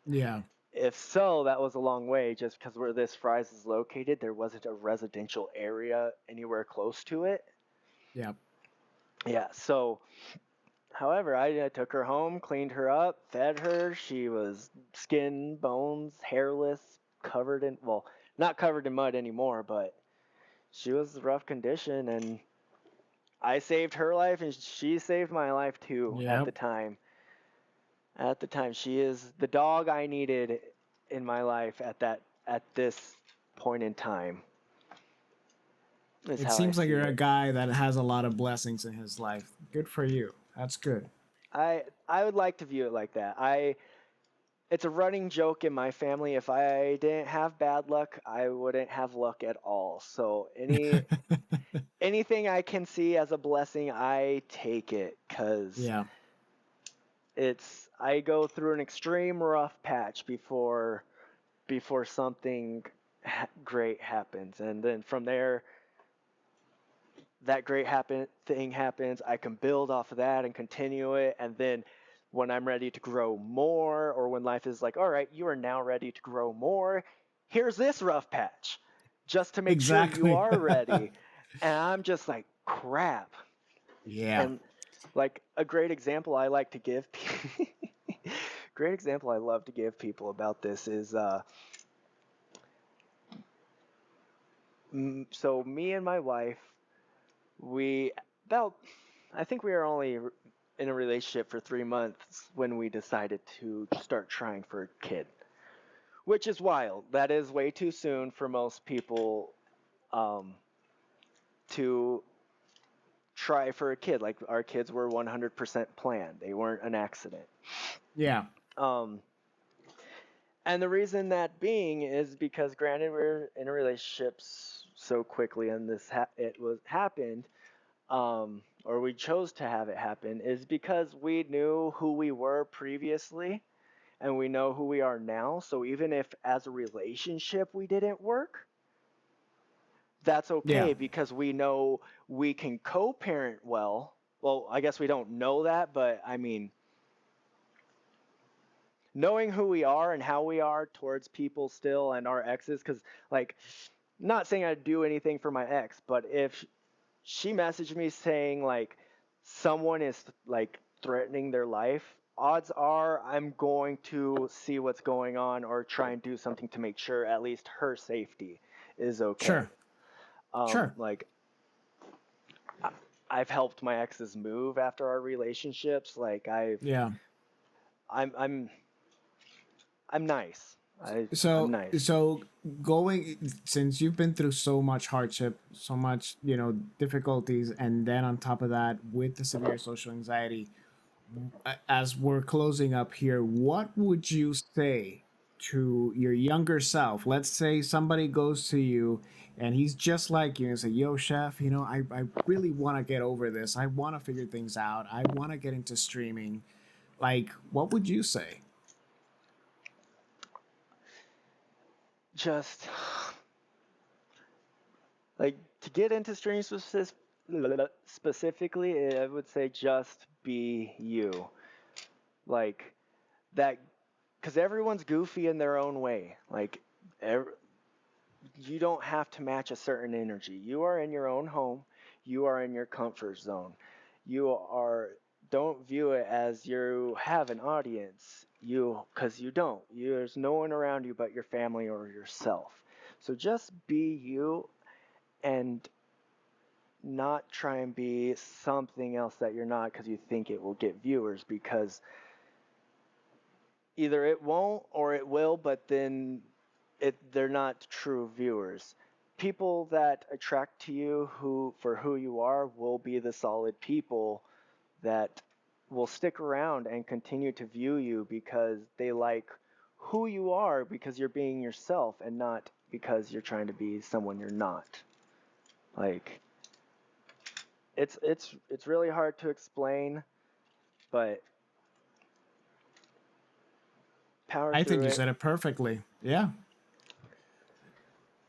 Yeah. if so, that was a long way. Just because where this Fry's is located, there wasn't a residential area anywhere close to it. Yeah. Yeah, so however, I took her home, cleaned her up, fed her. She was skin, bones, hairless, covered in, well, not covered in mud anymore, but she was rough condition, and I saved her life and she saved my life too at Yep. the time. At the time, she is the dog I needed in my life at this point in time. Is It how I seems like see you're a it. guy that has a lot of blessings in his life. Good for you. That's good. I would like to view it like that. I It's a running joke in my family. If I didn't have bad luck, I wouldn't have luck at all. So anything I can see as a blessing, I take it because Yeah. I go through an extreme rough patch before something great happens, and then from there, that thing happens. I can build off of that and continue it, and then when I'm ready to grow more, or when life is like, all right, you are now ready to grow more, here's this rough patch, just to make sure you Exactly. are ready. And I'm just like, crap. Yeah. And like a great example I like to give, great example I love to give people about this is, so me and my wife, we about I think we were only in a relationship for 3 months when we decided to start trying for a kid, which is wild. That is way too soon for most people um, to try for a kid. Like, our kids were 100% planned; they weren't an accident. Yeah. Um, and the reason that being is because, granted, we're in a relationship so quickly, and it was happened, or we chose to have it happen, is because we knew who we were previously and we know who we are now. So even if as a relationship we didn't work, that's Yeah. okay because we know we can co parent well. Well, I guess we don't know that, but I mean, knowing who we are and how we are towards people still and our exes, because, like, not saying I'd do anything for my ex, but if she messaged me saying like someone is like threatening their life, odds are I'm going to see what's going on or try and do something to make sure at least her safety is okay. Sure. Sure. Like, I've helped my exes move after our relationships. Like, Yeah. I'm I'm I'm nice. I'm So nice. so going since you've been through so much hardship, so much, difficulties, and then on top of that with the severe social anxiety, as we're closing up here, what would you say? to your younger self? Let's say somebody goes to you and he's just like you and say, yo, chef, I really want to get over this. I want to figure things out. I want to get into streaming. Like, what would you say? Just like to get into streaming specifically, I would say just be you. Like that, because everyone's goofy in their own way. Like, ev- you don't have to match a certain energy. You are in your own home. You are in your comfort zone. You are don't view it as you have an audience. Because you don't. There's no one around you but your family or yourself. So just be you and not try and be something else that you're not because you think it will get viewers, because either it won't or it will, but then they're not true viewers. People that attract to you who you are will be the solid people that will stick around and continue to view you because they like who you are, because you're being yourself and not because you're trying to be someone you're not. Like, it's really hard to explain, but power I think through you it. said it perfectly. Yeah,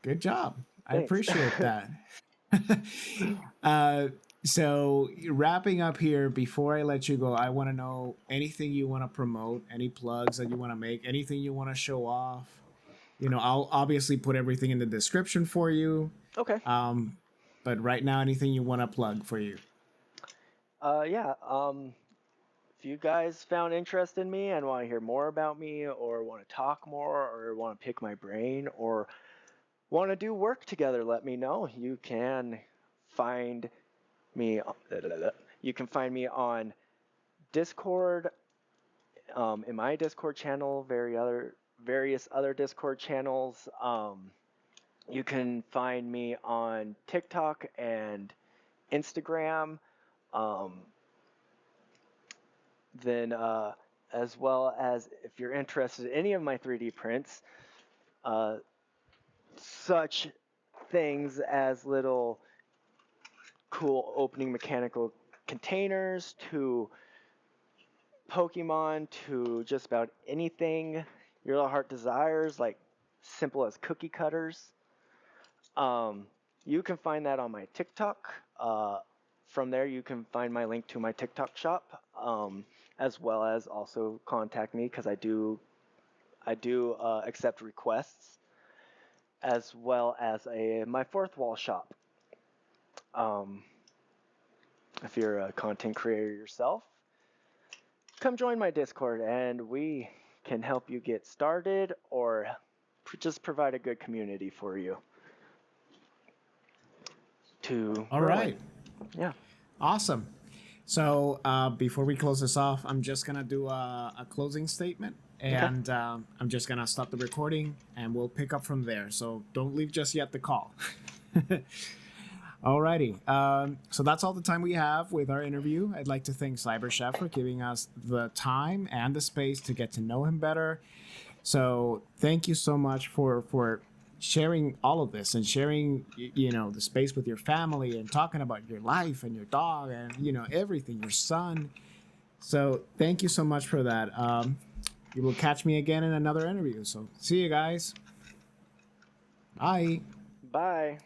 good job. I Thanks. appreciate that. uh, so wrapping up here, before I let you go, I want to know anything you want to promote, any plugs that you want to make, anything you want to show off. I'll obviously put everything in the description for you. Okay. Um, but right now, anything you want to plug for you? Yeah. If you guys found interest in me and want to hear more about me, or want to talk more, or want to pick my brain, or want to do work together, let me know. Find me. You can find me on Discord, in my Discord channel, various other Discord channels. You can find me on TikTok and Instagram. Um, then, as well as if you're interested in any of my 3D prints, uh, such things as little cool opening mechanical containers to Pokemon to just about anything your little heart desires, like simple as cookie cutters. Um, you can find that on my TikTok. From there, you can find my link to my TikTok shop, as well as also contact me because I do accept requests, as well as my fourth wall shop. Um, if you're a content creator yourself, come join my Discord and we can help you get started, or just provide a good community for you to All grow in. right. Yeah. Awesome. So before we close this off, I'm just gonna do a closing statement, Okay. and I'm just gonna stop the recording, and we'll pick up from there. So don't leave just yet the call. Alrighty. So that's all the time we have with our interview. I'd like to thank CyberShef for giving us the time and the space to get to know him better. So thank you so much for sharing all of this and sharing the space with your family and talking about your life and your dog and everything, your son. So thank you so much for that. You will catch me again in another interview. So see you guys. Bye. Bye.